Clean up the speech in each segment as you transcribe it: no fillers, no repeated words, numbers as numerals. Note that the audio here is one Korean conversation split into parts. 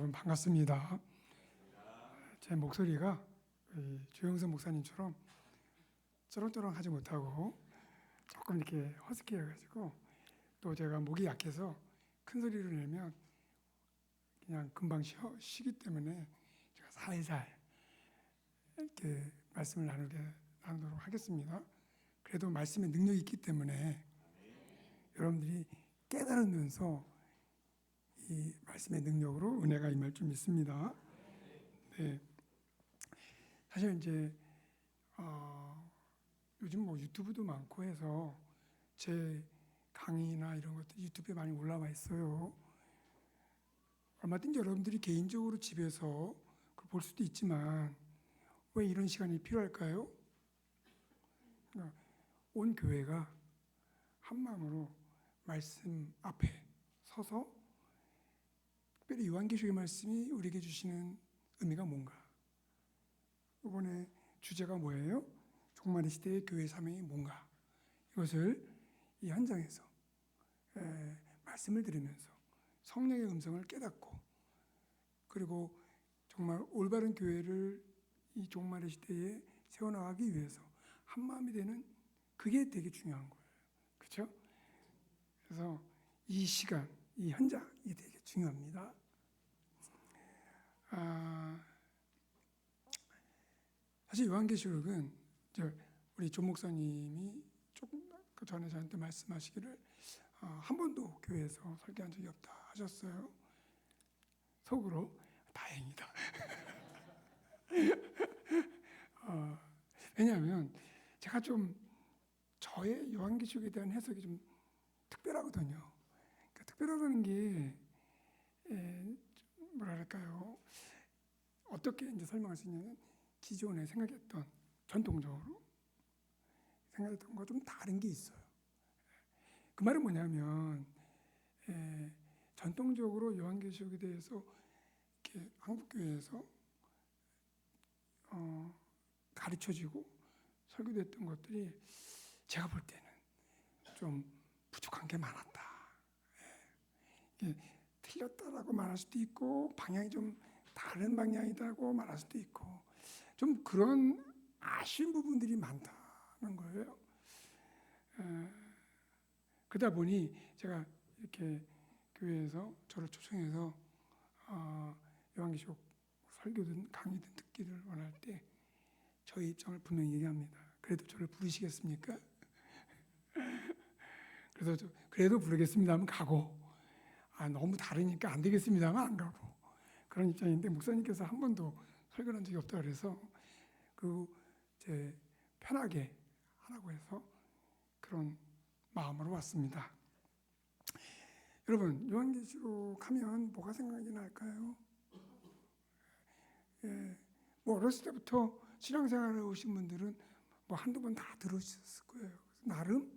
여러분 반갑습니다. 제 목소리가 조영선 목사님처럼 쩌렁쩌렁하지 못하고 조금 이렇게 허스키해가지고, 또 제가 목이 약해서 큰 소리를 내면 그냥 금방 쉬기 때문에 제가 살살 이렇게 말씀을 나누도록 하겠습니다. 그래도 말씀에 능력이 있기 때문에 여러분들이 깨달으면서 이 말씀의 능력으로 은혜가 임할 줄 믿습니다. 네. 사실 이제 요즘 뭐 유튜브도 많고 해서 제 강의나 이런 것들 유튜브에 많이 올라와 있어요. 얼마든지 여러분들이 개인적으로 집에서 그걸 볼 수도 있지만 왜 이런 시간이 필요할까요? 그러니까 온 교회가 한 마음으로 말씀 앞에 서서 특별히 요한계시록의 말씀이 우리에게 주시는 의미가 뭔가, 이번에 주제가 뭐예요? 종말의 시대의 교회 사명이 뭔가, 이것을 이 현장에서 말씀을 들으면서 성령의 음성을 깨닫고, 그리고 정말 올바른 교회를 이 종말의 시대에 세워나가기 위해서 한 마음이 되는, 그게 되게 중요한 거예요. 그렇죠? 그래서 이 시간, 이 현장이 되게 중요합니다. 사실 요한계시록은 우리 조 목사님이 조금 그 전에 저한테 말씀하시기를 한 번도 교회에서 설교한 적이 없다 하셨어요. 속으로 다행이다. 왜냐하면 제가 좀 저의 요한계시록에 대한 해석이 좀 특별하거든요. 그러니까 특별하다는 게 뭐랄까요? 어떻게 이제 설명할 수 있냐면, 기존에 생각했던, 전통적으로 생각했던 것과 좀 다른 게 있어요. 그 말은 뭐냐면, 전통적으로 요한계시록에 대해서 이렇게 한국교회에서 가르쳐지고 설교됐던 것들이 제가 볼 때는 좀 부족한 게 많았다. 틀렸다라고 말할 수도 있고, 방향이 좀 다른 방향이라고 말할 수도 있고, 좀 그런 아쉬운 부분들이 많다는 거예요. 그러다 보니 제가 이렇게 교회에서 저를 초청해서 요한계시록 설교든 강의든 듣기를 원할 때 저의 입장을 분명히 얘기합니다. 그래도 저를 부르시겠습니까? 그래서 그래도 부르겠습니다 하면 가고, 너무 다르니까 안 되겠습니다 하면 안 가고, 그런 입장인데, 목사님께서 한 번도 설교를 한 적이 없다 그래서 제 편하게 하라고 해서 그런 마음으로 왔습니다. 여러분, 요한계시록 하면 뭐가 생각이 날까요? 뭐 어렸을 때부터 신앙생활을 해오신 분들은 뭐 한두 번 다 들으셨을 거예요. 나름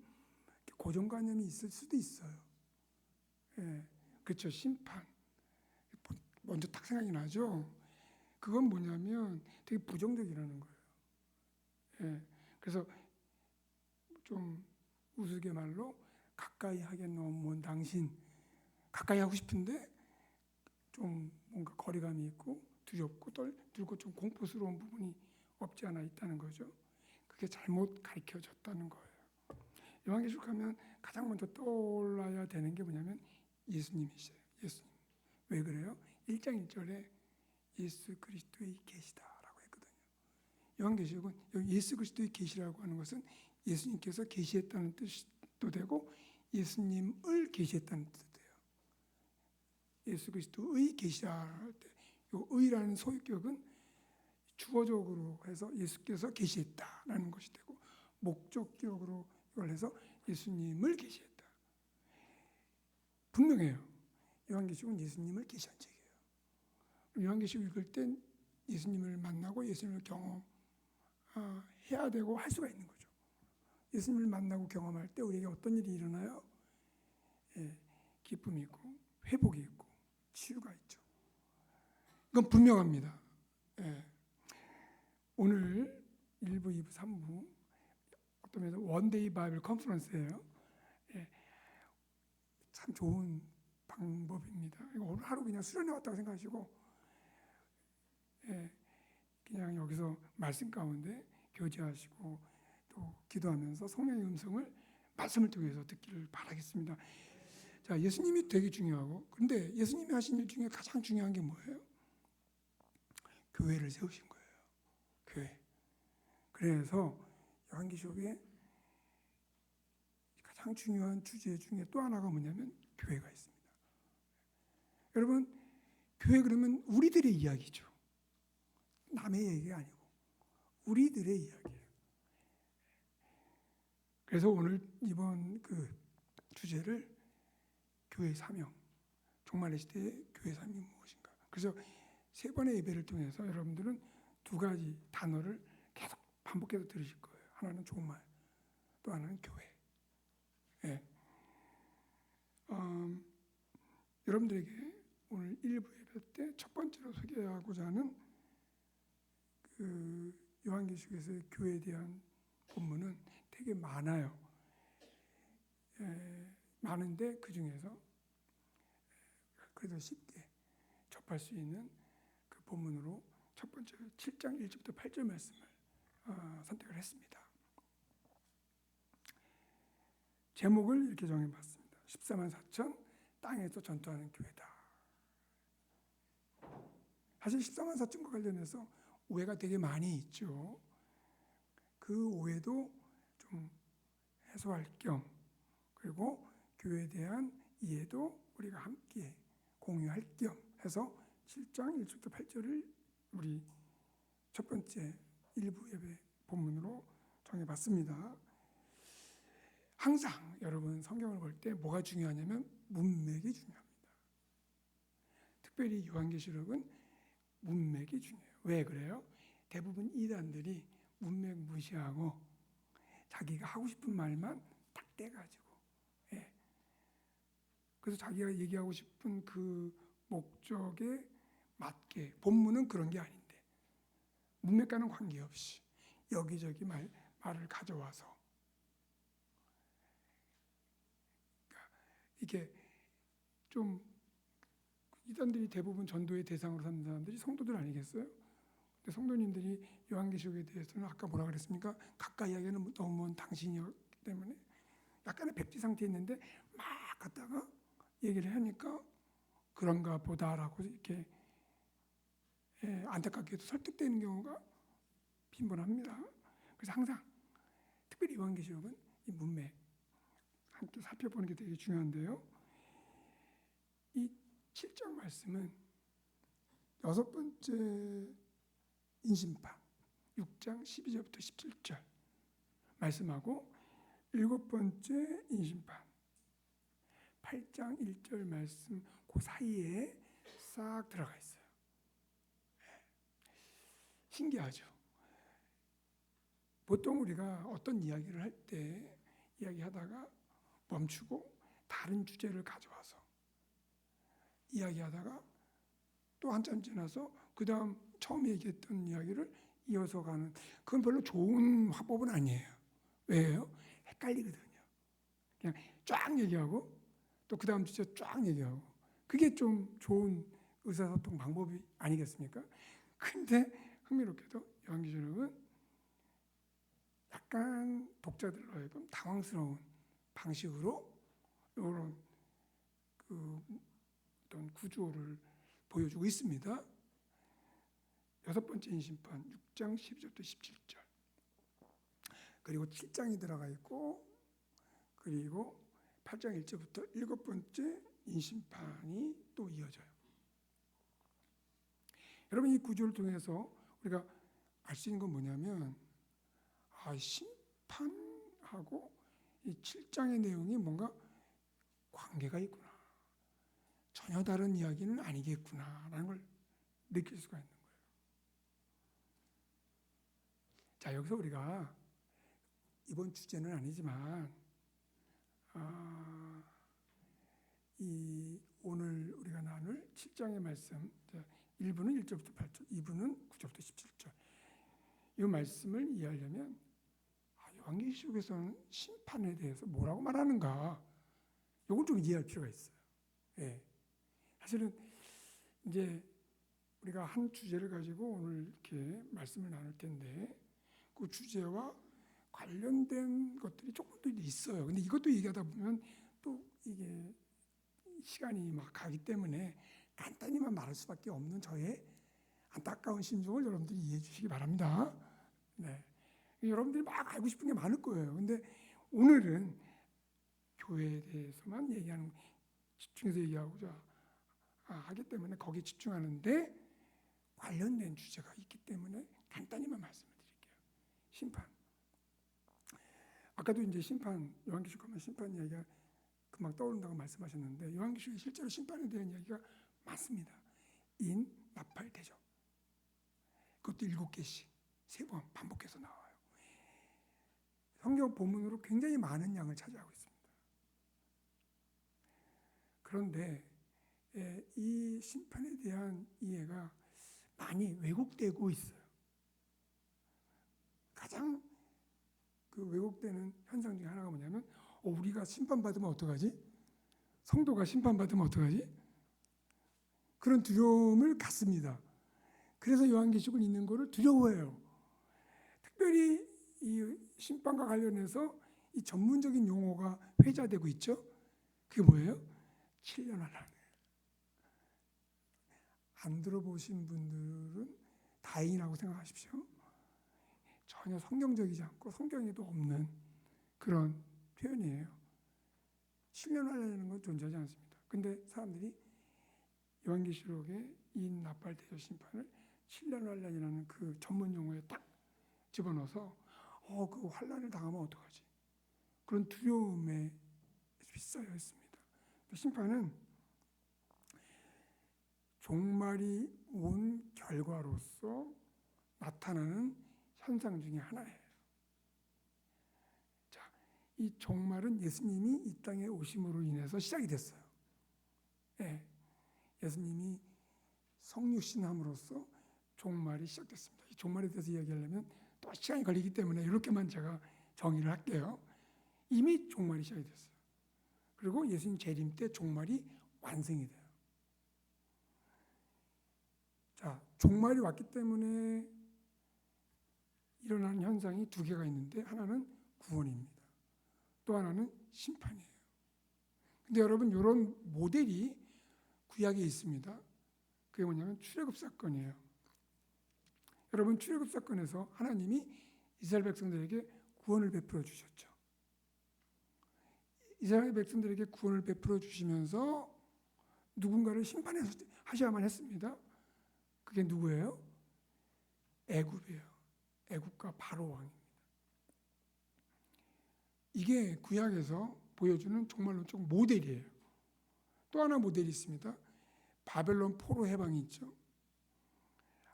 고정관념이 있을 수도 있어요. 그렇죠. 심판. 먼저 딱 생각이 나죠. 그건 뭐냐면 되게 부정적이라는 거예요. 그래서 좀 우스갯말로 가까이 하겠노 당신, 가까이 하고 싶은데 좀 뭔가 거리감이 있고 두렵고 떨고 좀 공포스러운 부분이 없지 않아 있다는 거죠. 그게 잘못 가르쳐졌다는 거예요. 요한계시록 하면 가장 먼저 떠올라야 되는 게 뭐냐면 예수님이세요. 예수님. 왜 그래요? 1장 1절에 예수 그리스도의 계시다라고 했거든요. 요한계시록은 예수 그리스도의 계시라고 하는 것은 예수님께서 계시했다는 뜻도 되고 예수님을 계시했다는 뜻도 돼요. 예수 그리스도의 계시라 할 때 이 의라는 소유격은 주어적으로 해서 예수께서 계시했다라는 것이 되고, 목적격으로 이걸 해서 예수님을 계시했다. 분명해요. 요한계시록은 예수님을 계시한 책이에요. 요한계시록 읽을 땐 예수님을 만나고 예수님을 경험해야 되고 할 수가 있는 거죠. 예수님을 만나고 경험할 때 우리에게 어떤 일이 일어나요? 기쁨이 있고 회복이 있고 치유가 있죠. 이건 분명합니다. 오늘 1부, 2부, 3부 어떤 면에서 원데이 바이블 컨퍼런스예요. 참 좋은 방법입니다. 오늘 하루 그냥 수련회 왔다고 생각하시고, 예, 그냥 여기서 말씀 가운데 교제하시고 또 기도하면서 성령의 음성을 말씀을 통해서 듣기를 바라겠습니다. 자, 예수님이 되게 중요하고, 근데 예수님이 하신 일 중에 가장 중요한 게 뭐예요? 교회를 세우신 거예요. 교회. 그래서 요한계시록에 가장 중요한 주제 중에 또 하나가 뭐냐면 교회가 있습니다. 여러분, 교회 그러면 우리들의 이야기죠. 남의 얘기가 아니고 우리들의 이야기예요. 그래서 오늘 이번 그 주제를 교회 사명, 종말의 시대의 교회 사명이 무엇인가. 그래서 세 번의 예배를 통해서 여러분들은 두 가지 단어를 계속 반복해서 들으실 거예요. 하나는 종말, 또 하나는 교회. 예. 여러분들에게 오늘 1부 예배 때 첫 번째로 소개하고자 하는 그 요한계시록에서의 교회에 대한 본문은 되게 많아요. 많은데 그 중에서 그래도 쉽게 접할 수 있는 그 본문으로 첫 번째로 7장 1절부터 8절 말씀을 선택을 했습니다. 제목을 이렇게 정해봤습니다. 14만 4천 땅에서 전투하는 교회다. 사실 14만 4천과 관련해서 오해가 되게 많이 있죠. 그 오해도 좀 해소할 겸, 그리고 교회에 대한 이해도 우리가 함께 공유할 겸 해서 7장 1절부터 8절을 우리 첫 번째 일부 예배 본문으로 정해봤습니다. 항상 여러분 성경을 볼 때 뭐가 중요하냐면 문맥이 중요합니다. 특별히 요한계시록은 문맥이 중요해요. 왜 그래요? 대부분 이단들이 문맥 무시하고 자기가 하고 싶은 말만 딱 떼가지고, 예. 그래서 자기가 얘기하고 싶은 그 목적에 맞게, 본문은 그런 게 아닌데 문맥과는 관계없이 여기저기 말을 가져와서, 그러니까 이게 좀 이단들이 대부분 전도의 대상으로 삼는 사람들이 성도들 아니겠어요? 근데 성도님들이 요한계시록에 대해서는 아까 뭐라 그랬습니까? 가까이 하기에는 너무 먼 당신이었기 때문에 약간의 백지 상태에 있는데 막 갔다가 얘기를 하니까 그런가 보다라고 이렇게 안타깝게도 설득되는 경우가 빈번합니다. 그래서 항상 특별히 요한계시록은 이 문맥 함께 살펴보는 게 되게 중요한데요. 이 7장 말씀은 여섯 번째 인심판 6장 12절부터 17절 말씀하고 일곱 번째 인심판 8장 1절 말씀 그 사이에 싹 들어가 있어요. 신기하죠? 보통 우리가 어떤 이야기를 할 때 이야기하다가 멈추고 다른 주제를 가져와서 이야기하다가 또 한참 지나서 그 다음 처음 얘기했던 이야기를 이어서 가는, 그건 별로 좋은 화법은 아니에요. 왜요? 헷갈리거든요. 그냥 쫙 얘기하고 또 그 다음 주제 쫙 얘기하고, 그게 좀 좋은 의사소통 방법이 아니겠습니까? 근데 흥미롭게도 요한계시록은 약간 독자들로 하여금 당황스러운 방식으로 이런 그 어떤 구조를 보여주고 있습니다. 여섯 번째 인심판 6장 12절부터 17절, 그리고 7장이 들어가 있고, 그리고 8장 1절부터 일곱 번째 인심판이 또 이어져요. 여러분, 이 구조를 통해서 우리가 알 수 있는 건 뭐냐면, 심판하고 이 7장의 내용이 뭔가 관계가 있구나, 전혀 다른 이야기는 아니겠구나라는 걸 느낄 수가 있는 거예요. 자, 여기서 우리가 이번 주제는 아니지만 이 오늘 우리가 나눌 7장의 말씀, 1부는 1절부터 8절, 2부는 9절부터 17절, 이 말씀을 이해하려면 요한계시록에서는 심판에 대해서 뭐라고 말하는가, 이걸 좀 이해할 필요가 있어요. 예. 사실은 이제 우리가 한 주제를 가지고 오늘 이렇게 말씀을 나눌 텐데 그 주제와 관련된 것들이 조금 더 있어요. 근데 이것도 얘기하다 보면 또 이게 시간이 막 가기 때문에 간단히만 말할 수밖에 없는 저의 안타까운 심정을 여러분들이 이해해 주시기 바랍니다. 네. 여러분들이 막 알고 싶은 게 많을 거예요. 근데 오늘은 교회에 대해서만 얘기하는, 집중해서 얘기하고자 하기 때문에 거기에 집중하는데 관련된 주제가 있기 때문에 간단히만 말씀을 드릴게요. 심판. 아까도 이제 심판, 요한계시록 하면 심판 이야기가 금방 떠오른다고 말씀하셨는데 요한계시록에 실제로 심판에 대한 이야기가 많습니다. 인, 나팔, 대접. 그것도 7개씩 3번 반복해서 나와요. 성경 본문으로 굉장히 많은 양을 차지하고 있습니다. 그런데 이 심판에 대한 이해가 많이 왜곡되고 있어요. 가장 그 왜곡되는 현상 중에 하나가 뭐냐면 우리가 심판받으면 어떡하지? 성도가 심판받으면 어떡하지? 그런 두려움을 갖습니다. 그래서 요한계시록을 읽는 거를 두려워해요. 특별히 이 심판과 관련해서 이 전문적인 용어가 회자되고 있죠. 그게 뭐예요? 7년 환란. 안 들어보신 분들은 다행이라고 생각하십시오. 전혀 성경적이지 않고 성경에도 없는 그런 표현이에요. 7년 환란이라는 건 존재하지 않습니다. 근데 사람들이 요한계시록의 인, 나팔, 대접 심판을 7년 환란이라는 그 전문 용어에 딱 집어넣어서 그 환란을 당하면 어떡하지? 그런 두려움에 휩싸여 있습니다. 심판은 종말이 온 결과로서 나타나는 현상 중에 하나예요. 자, 이 종말은 예수님이 이 땅에 오심으로 인해서 시작이 됐어요. 네, 예수님이 성육신함으로써 종말이 시작됐습니다. 이 종말에 대해서 이야기하려면 또 시간이 걸리기 때문에 이렇게만 제가 정의를 할게요. 이미 종말이 시작이 됐어요. 그리고 예수님 재림 때 종말이 완성이 돼요. 자, 종말이 왔기 때문에 일어나는 현상이 2개가 있는데 하나는 구원입니다. 또 하나는 심판이에요. 근데 여러분 이런 모델이 구약에 있습니다. 그게 뭐냐면 출애굽 사건이에요. 여러분 출애굽 사건에서 하나님이 이스라엘 백성들에게 구원을 베풀어 주셨죠. 이스라엘 백성들에게 구원을 베풀어 주시면서 누군가를 심판하셔야만 했습니다. 그게 누구예요? 애굽이에요. 애굽과 바로 왕입니다. 이게 구약에서 보여주는 정말로적 모델이에요. 또 하나 모델이 있습니다. 바벨론 포로 해방이 있죠.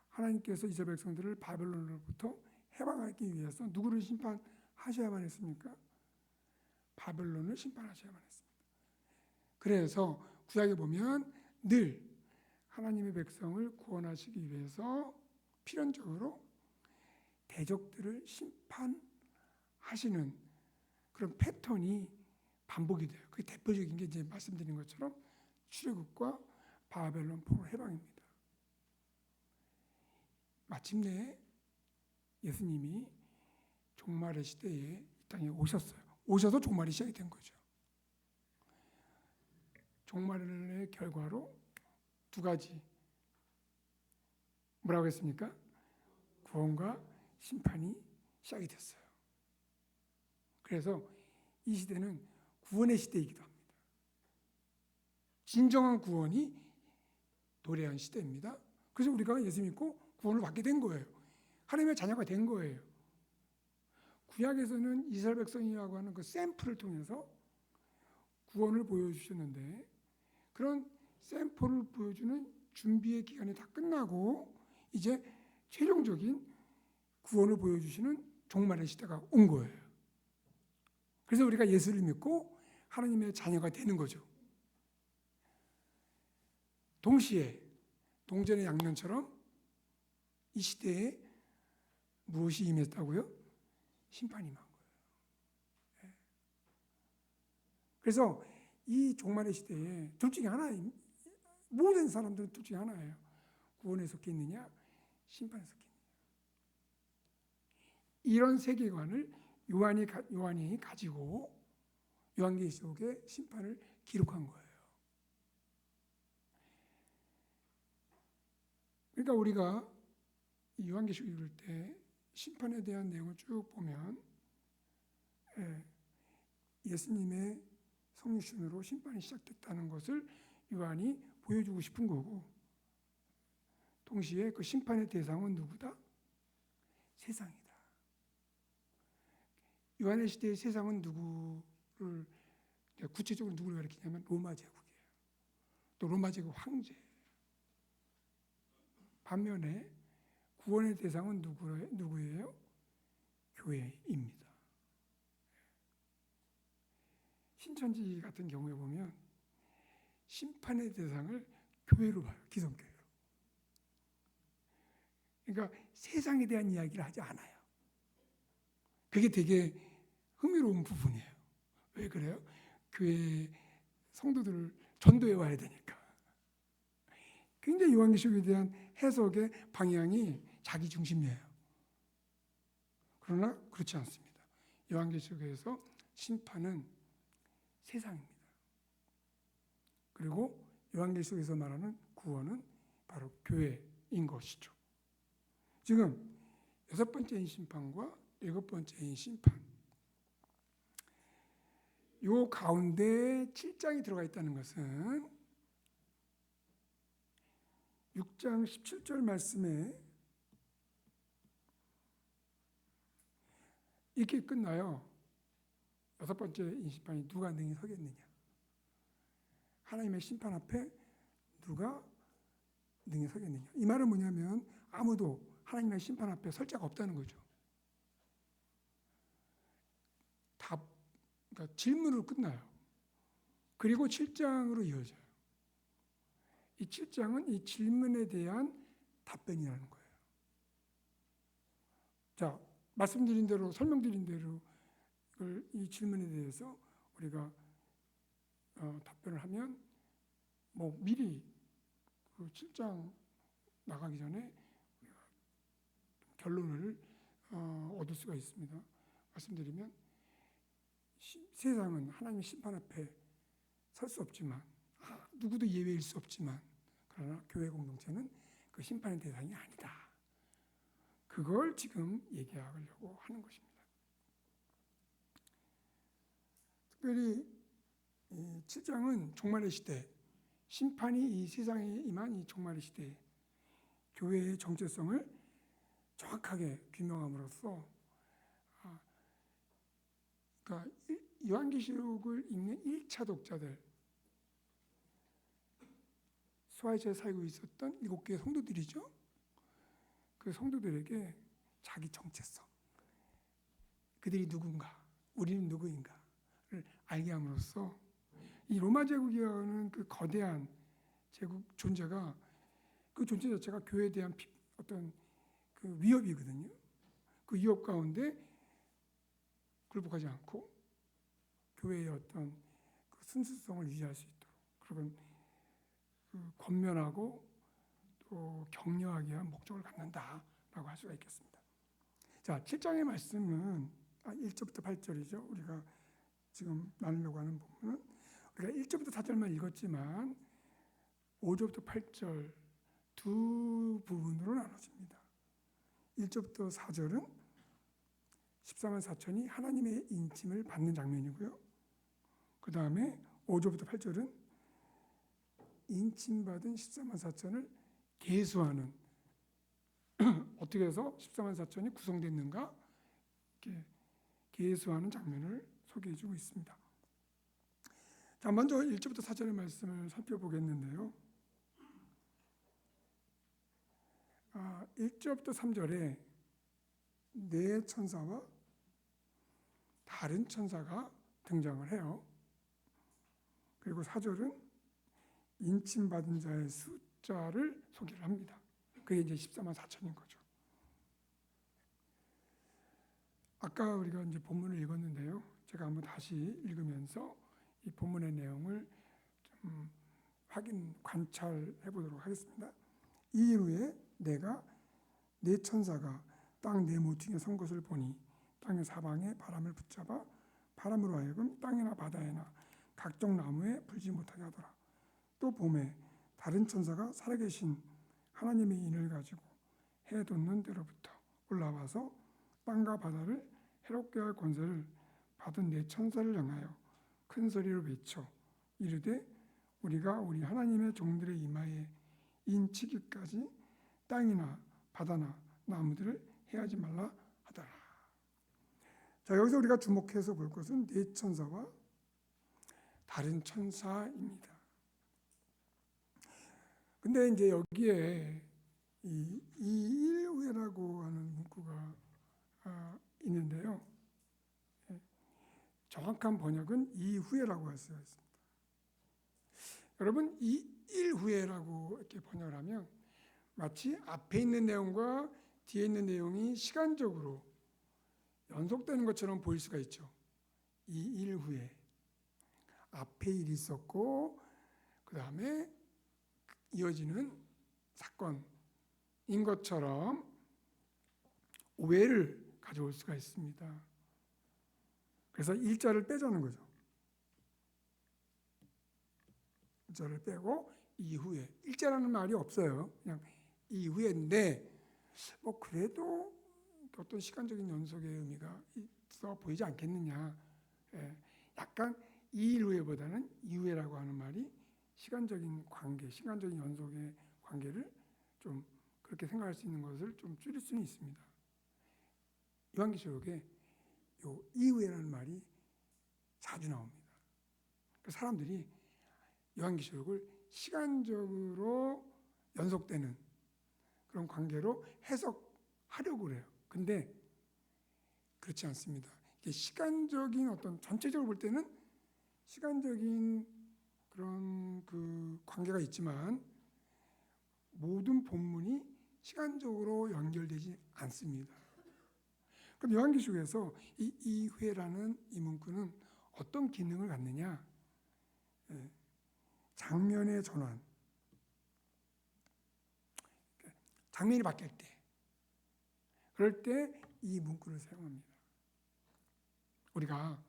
하나님께서 이스라엘 백성들을 바벨론으로부터 해방하기 위해서 누구를 심판하셔야만 했습니까? 바벨론을 심판하셔야만 했습니다. 그래서 구약에 보면 늘 하나님의 백성을 구원하시기 위해서 필연적으로 대적들을 심판하시는 그런 패턴이 반복이 돼요. 그게 대표적인 게 이제 말씀드린 것처럼 출애굽과 바벨론 포로 해방입니다. 마침내 예수님이 종말의 시대에 이 땅에 오셨어요. 오셔서 종말이 시작이 된 거죠. 종말의 결과로 2가지 뭐라고 했습니까? 구원과 심판이 시작이 됐어요. 그래서 이 시대는 구원의 시대이기도 합니다. 진정한 구원이 도래한 시대입니다. 그래서 우리가 예수 믿고 구원을 받게 된 거예요. 하나님의 자녀가 된 거예요. 구약에서는 이스라엘 백성이라고 하는 그 샘플을 통해서 구원을 보여주셨는데 그런 샘플을 보여주는 준비의 기간이 다 끝나고 이제 최종적인 구원을 보여주시는 종말의 시대가 온 거예요. 그래서 우리가 예수를 믿고 하나님의 자녀가 되는 거죠. 동시에 동전의 양면처럼 이 시대에 무엇이 임했다고요? 심판이 임한 거예요. 그래서 이 종말의 시대에 둘 중에 하나 모든 사람들은 둘 중에 하나예요. 구원에 속해 있느냐, 심판에 속해 있느냐. 이런 세계관을 요한이 가지고 요한계시록의 심판을 기록한 거예요. 그러니까 우리가 요한계시록 읽을 때 심판에 대한 내용을 쭉 보면 예수님의 성육신으로 심판이 시작됐다는 것을 요한이 보여주고 싶은 거고, 동시에 그 심판의 대상은 누구다? 세상이다. 요한의 시대의 세상은 누구를, 구체적으로 누구를 가리키냐면 로마 제국이에요. 또 로마 제국 황제. 반면에 구원의 대상은 누구예요? 교회입니다. 신천지 같은 경우에 보면 심판의 대상을 교회로 봐요. 기성교회로. 그러니까 세상에 대한 이야기를 하지 않아요. 그게 되게 흥미로운 부분이에요. 왜 그래요? 교회 성도들을 전도해 와야 되니까. 굉장히 요한계시록에 대한 해석의 방향이 자기 중심이에요. 그러나 그렇지 않습니다. 요한계시록에서 심판은 세상입니다. 그리고 요한계시록에서 말하는 구원은 바로 교회인 것이죠. 지금 6번째인 심판과 7번째인 심판, 요 가운데 7장이 들어가 있다는 것은 6장 17절 말씀에 이렇게 끝나요. 6번째 심판이 누가 능히 서겠느냐. 하나님의 심판 앞에 누가 능히 서겠느냐. 이 말은 뭐냐면 아무도 하나님의 심판 앞에 설 자가 없다는 거죠. 그러니까 질문으로 끝나요. 그리고 7장으로 이어져요. 이 7장은 이 질문에 대한 답변이라는 거예요. 자, 말씀드린 대로, 설명드린 대로 이 질문에 대해서 우리가 답변을 하면 미리 그 7장 나가기 전에 우리가 결론을 얻을 수가 있습니다. 말씀드리면 세상은 하나님의 심판 앞에 설 수 없지만, 누구도 예외일 수 없지만, 그러나 교회 공동체는 그 심판의 대상이 아니다. 그걸 지금 얘기하려고 하는 것입니다. 특별히 7장은 종말의 시대, 심판이 이 세상에 임한 이 종말의 시대에 교회의 정체성을 정확하게 규명함으로써, 그러니까 요한계시록을 읽는 1차 독자들, 수아시아에 살고 있었던 7개의 성도들이죠. 그 성도들에게 자기 정체성, 그들이 누군가, 우리는 누구인가를 알게 함으로써 이 로마 제국이라는 그 거대한 제국 존재가, 그 존재 자체가 교회에 대한 어떤 그 위협이거든요. 그 위협 가운데 굴복하지 않고 교회의 어떤 그 순수성을 유지할 수 있도록, 그런 그 권면하고 또 격려하기 위한 목적을 갖는다라고 할 수가 있겠습니다. 자, 7장의 말씀은 1절부터 8절이죠. 우리가 지금 나누려고 하는 부분은 우리가 1절부터 4절만 읽었지만 5절부터 8절 두 부분으로 나눠집니다. 1절부터 4절은 14만 4천이 하나님의 인침을 받는 장면이고요. 그 다음에 5절부터 8절은 인침받은 14만 4천을 계수하는, 어떻게 해서 14만 4천이 구성됐는가 이렇게 계수하는 장면을 소개해주고 있습니다. 자, 먼저 1절부터 4절의 말씀을 살펴보겠는데요. 1절부터 3절에 네 천사와 다른 천사가 등장을 해요. 그리고 4절은 인침받은 자의 숫자를 소개를 합니다. 그게 이제 14만 4천인 거죠. 아까 우리가 이제 본문을 읽었는데요. 제가 한번 다시 읽으면서 이 본문의 내용을 좀 관찰해 보도록 하겠습니다. 이 일 후에 내가 네 천사가 땅 네 모퉁이에 선 것을 보니 땅의 사방에 바람을 붙잡아 바람으로 하여금 땅이나 바다에나 각종 나무에 불지 못하게 하더라. 또 봄에 다른 천사가 살아계신 하나님의 인을 가지고 해 돋는 데로부터 올라와서 땅과 바다를 해롭게 할 권세를 받은 네 천사를 향하여 큰 소리로 외쳐 이르되 우리가 우리 하나님의 종들의 이마에 인치기까지 땅이나 바다나 나무들을 해하지 말라 하더라. 자, 여기서 우리가 주목해서 볼 것은 네 천사와 다른 천사입니다. 근데 이제 여기에 이 일후회라고 하는 문구가 있는데요. 정확한 번역은 이후회라고 할 수가 있습니다. 여러분, 이 일후회라고 이렇게 번역을 하면 마치 앞에 있는 내용과 뒤에 있는 내용이 시간적으로 연속되는 것처럼 보일 수가 있죠. 이 일후회. 앞에 일이 있었고 그 다음에 이어지는 사건인 것처럼 오해를 가져올 수가 있습니다. 그래서 일자를 빼자는 거죠. 일자를 빼고 이후에. 일자라는 말이 없어요. 그냥 이후에인데 뭐 그래도 어떤 시간적인 연속의 의미가 있어 보이지 않겠느냐. 약간 이후에보다는 이후에라고 하는 말이 시간적인 관계, 시간적인 연속의 관계를 좀 그렇게 생각할 수 있는 것을 좀 줄일 수는 있습니다. 요한계시록에 요 이후에라는 말이 자주 나옵니다. 사람들이 요한계시록을 시간적으로 연속되는 그런 관계로 해석하려고 그래요. 근데 그렇지 않습니다. 이게 시간적인 어떤 전체적으로 볼 때는 시간적인 그런 그 관계가 있지만 모든 본문이 시간적으로 연결되지 않습니다. 그럼 요한계시록에서 이 이회라는 이 문구는 어떤 기능을 갖느냐? 장면의 전환. 장면이 바뀔 때, 그럴 때 이 문구를 사용합니다. 우리가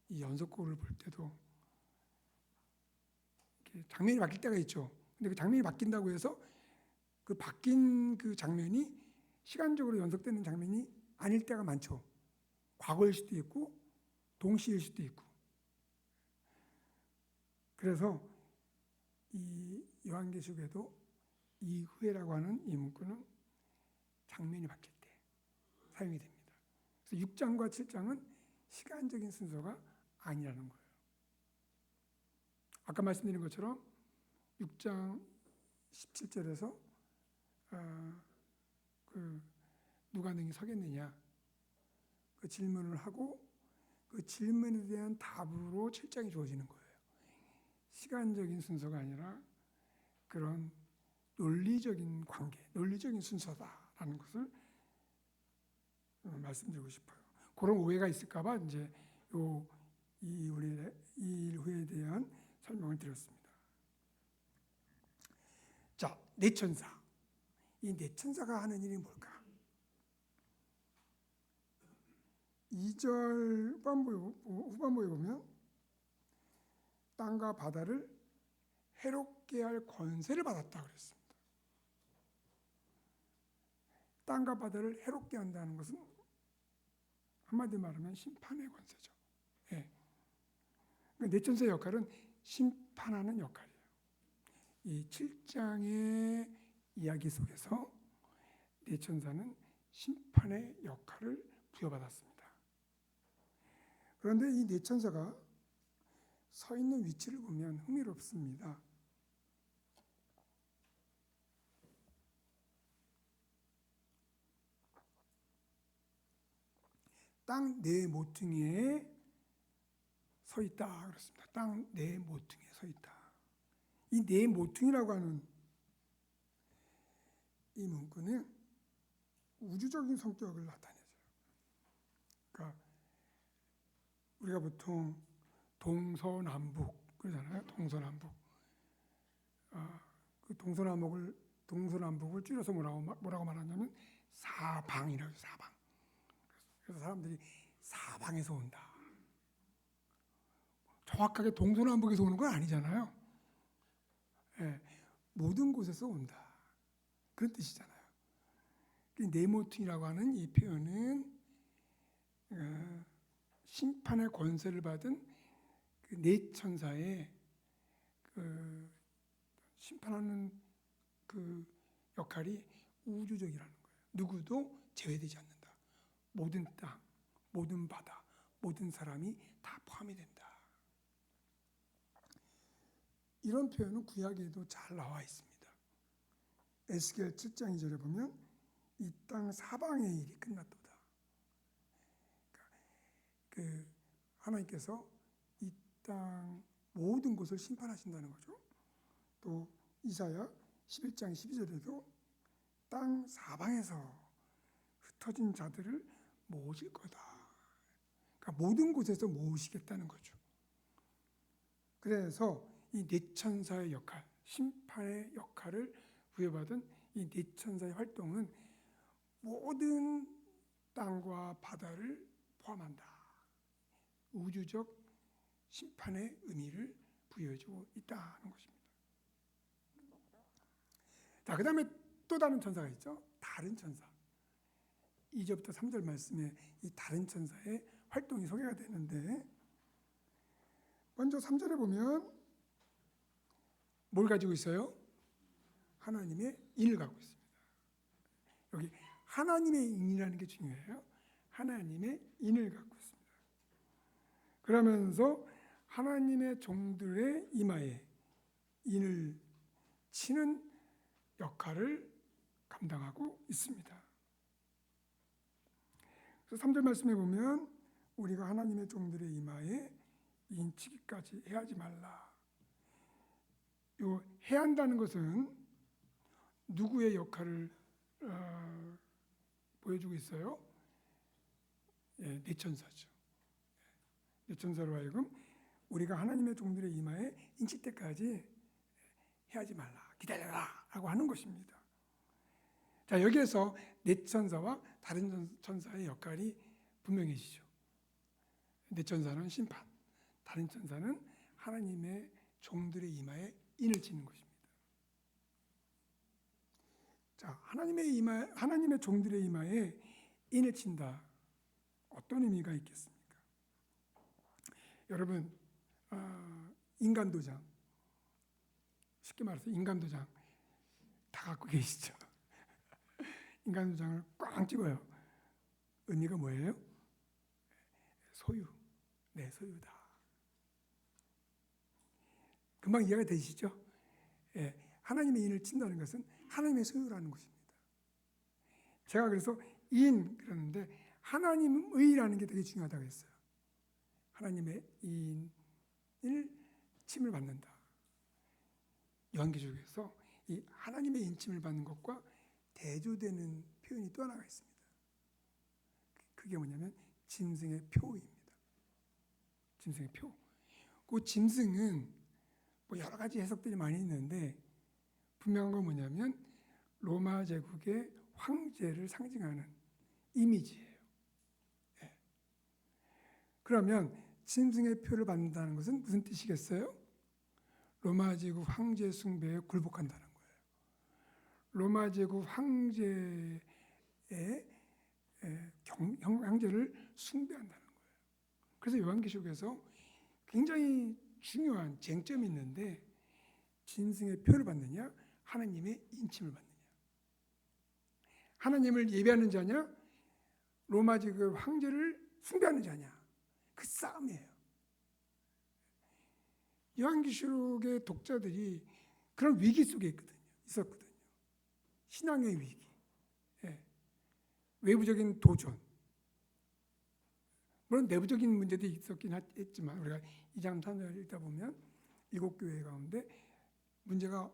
이 연속곡을 볼 때도 장면이 바뀔 때가 있죠. 근데 그 장면이 바뀐다고 해서 그 바뀐 그 장면이 시간적으로 연속되는 장면이 아닐 때가 많죠. 과거일 수도 있고 동시일 수도 있고. 그래서 이 요한계시록에도 이후에라고 하는 이 문구는 장면이 바뀔 때 사용이 됩니다. 그래서 6장과 7장은 시간적인 순서가 아니라는 거예요. 아까 말씀드린 것처럼 6장 17절에서 누가 능히 서겠느냐 그 질문을 하고 그 질문에 대한 답으로 7장이 주어지는 거예요. 시간적인 순서가 아니라 그런 논리적인 관계, 논리적인 순서다라는 것을 말씀드리고 싶어요. 그런 오해가 있을까봐 이제 이 일후에 대한 설명을 드렸습니다. 자, 네 천사. 이 네 천사가 하는 일이 뭘까? 2절 후반부에 보면 땅과 바다를 해롭게 할 권세를 받았다 그랬습니다. 땅과 바다를 해롭게 한다는 것은 한마디로 말하면 심판의 권세죠. 네 천사의 역할은 심판하는 역할이에요. 이 7장의 이야기 속에서 네 천사는 심판의 역할을 부여받았습니다. 그런데 이 네 천사가 서 있는 위치를 보면 흥미롭습니다. 땅 네 모퉁이에 서 있다 그렇습니다. 땅 네 모퉁이에 서 있다. 이 네 모퉁이라고 하는 이 문구는 우주적인 성격을 나타내죠. 그러니까 우리가 보통 동서남북 그러잖아요. 동서남북. 그 동서남북을 줄여서 뭐라고 말하냐면 사방이라고. 사방. 그래서 사람들이 사방에서 온다. 정확하게 동서남북에서 오는 건 아니잖아요. 예, 모든 곳에서 온다. 그런 뜻이잖아요. 네모퉁이라고 하는 이 표현은 심판의 권세를 받은 그 네 천사의 그 심판하는 그 역할이 우주적이라는 거예요. 누구도 제외되지 않는다. 모든 땅, 모든 바다, 모든 사람이 다 포함이 된다. 이런 표현은 구약에도 잘 나와 있습니다. 에스겔 7장 2절에 보면 이 땅 사방의 일이 끝났도다. 그 하나님께서 이 땅 모든 곳을 심판하신다는 거죠. 또 이사야 11장 12절에도 땅 사방에서 흩어진 자들을 모으실 거다. 그러니까 모든 곳에서 모으시겠다는 거죠. 그래서 이 네 천사의 역할, 심판의 역할을 부여받은 이 네 천사의 활동은 모든 땅과 바다를 포함한다. 우주적 심판의 의미를 부여해주고 있다는 것입니다. 자, 그 다음에 또 다른 천사가 있죠. 다른 천사. 2절부터 3절 말씀에 이 다른 천사의 활동이 소개가 되는데, 먼저 3절에 보면 뭘 가지고 있어요? 하나님의 인을 갖고 있습니다. 여기 하나님의 인이라는 게 중요해요. 하나님의 인을 갖고 있습니다. 그러면서 하나님의 종들의 이마에 인을 치는 역할을 감당하고 있습니다. 그래서 3절 말씀에 보면 우리가 하나님의 종들의 이마에 인치기까지 해하지 말라. 요 해야 한다는 것은 누구의 역할을 보여주고 있어요? 예, 네 천사죠. 네 천사로 하여금 우리가 하나님의 종들의 이마에 인칠 때까지 해하지 말라, 기다려라 라고 하는 것입니다. 자, 여기에서 네 천사와 다른 천사의 역할이 분명해지죠. 네 천사는 심판, 다른 천사는 하나님의 종들의 이마에 인을 치는 것입니다. 자, 하나님의 종들의 이마에 인을 친다. 어떤 의미가 있겠습니까? 여러분, 인간도장, 쉽게 말해서 인간도장 다 갖고 계시죠? 인간도장을 꽝 찍어요. 의미가 뭐예요? 소유, 내 소유다. 금방 이해가 되시죠? 예, 하나님의 인을 친다는 것은 하나님의 소유라는 것입니다. 제가 그래서 인 그러는데 하나님의라는 게 되게 중요하다고 했어요. 하나님의 인을 침을 받는다. 요한계시록에서 이 하나님의 인침을 받는 것과 대조되는 표현이 또 하나가 있습니다. 그게 뭐냐면 짐승의 표입니다. 짐승의 표. 그 짐승은 뭐 여러 가지 해석들이 많이 있는데 분명한 건 뭐냐면 로마 제국의 황제를 상징하는 이미지예요. 네. 그러면 짐승의 표를 받는다는 것은 무슨 뜻이겠어요? 로마 제국 황제 숭배에 굴복한다는 거예요. 로마 제국 황제의 황제를 숭배한다는 거예요. 그래서 요한계시록에서 굉장히 중요한 쟁점이 있는데 짐승의 표를 받느냐, 하나님의 인침을 받느냐. 하나님을 예배하는 자냐, 로마 제국 황제를 숭배하는 자냐. 그 싸움이에요. 요한계시록의 독자들이 그런 위기 속에 있었거든요. 신앙의 위기, 외부적인 도전, 물론 내부적인 문제도 있었긴 했지만 우리가 2장 3절 읽다 보면 7교회 가운데 문제가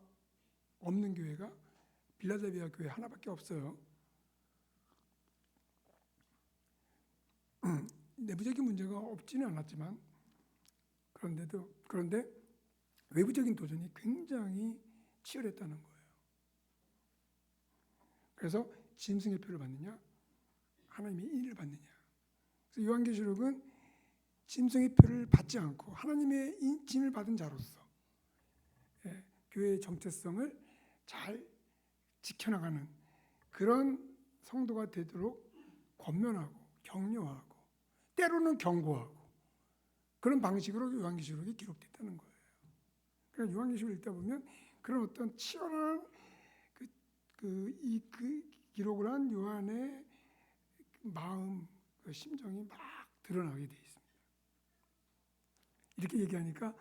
없는 교회가 빌라델비아 교회 하나밖에 없어요. 내부적인 문제가 없지는 않았지만 그런데 외부적인 도전이 굉장히 치열했다는 거예요. 그래서 짐승의 표를 받느냐, 하나님의 인을 받느냐. 그래서 요한계시록은 짐승의 표를 받지 않고 하나님의 인을 받은 자로서 교회의 정체성을 잘 지켜나가는 그런 성도가 되도록 권면하고 격려하고 때로는 경고하고 그런 방식으로 요한계시록이 기록됐다는 거예요. 그러니까 요한계시록을 읽다 보면 그런 어떤 치열한 그 기록을 한 요한의 마음, 그 심정이 막 드러나게 돼 있습니다. 이렇게 얘기하니까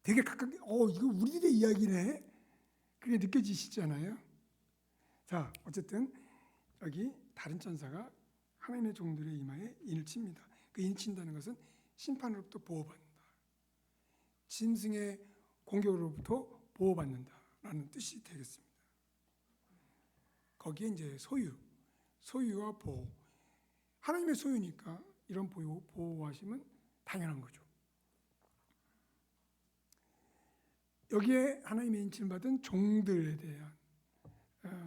되게 가깝게, 이거 우리들의 이야기네. 그게 느껴지시잖아요. 자, 어쨌든 여기 다른 천사가 하나님의 종들의 이마에 인을 칩니다. 그 인 친다는 것은 심판으로부터 보호받는다. 짐승의 공격으로부터 보호받는다라는 뜻이 되겠습니다. 거기에 이제 소유와 보호. 하나님의 소유니까 이런 보호하심은 당연한 거죠. 여기에 하나님의 인침을 받은 종들에 대한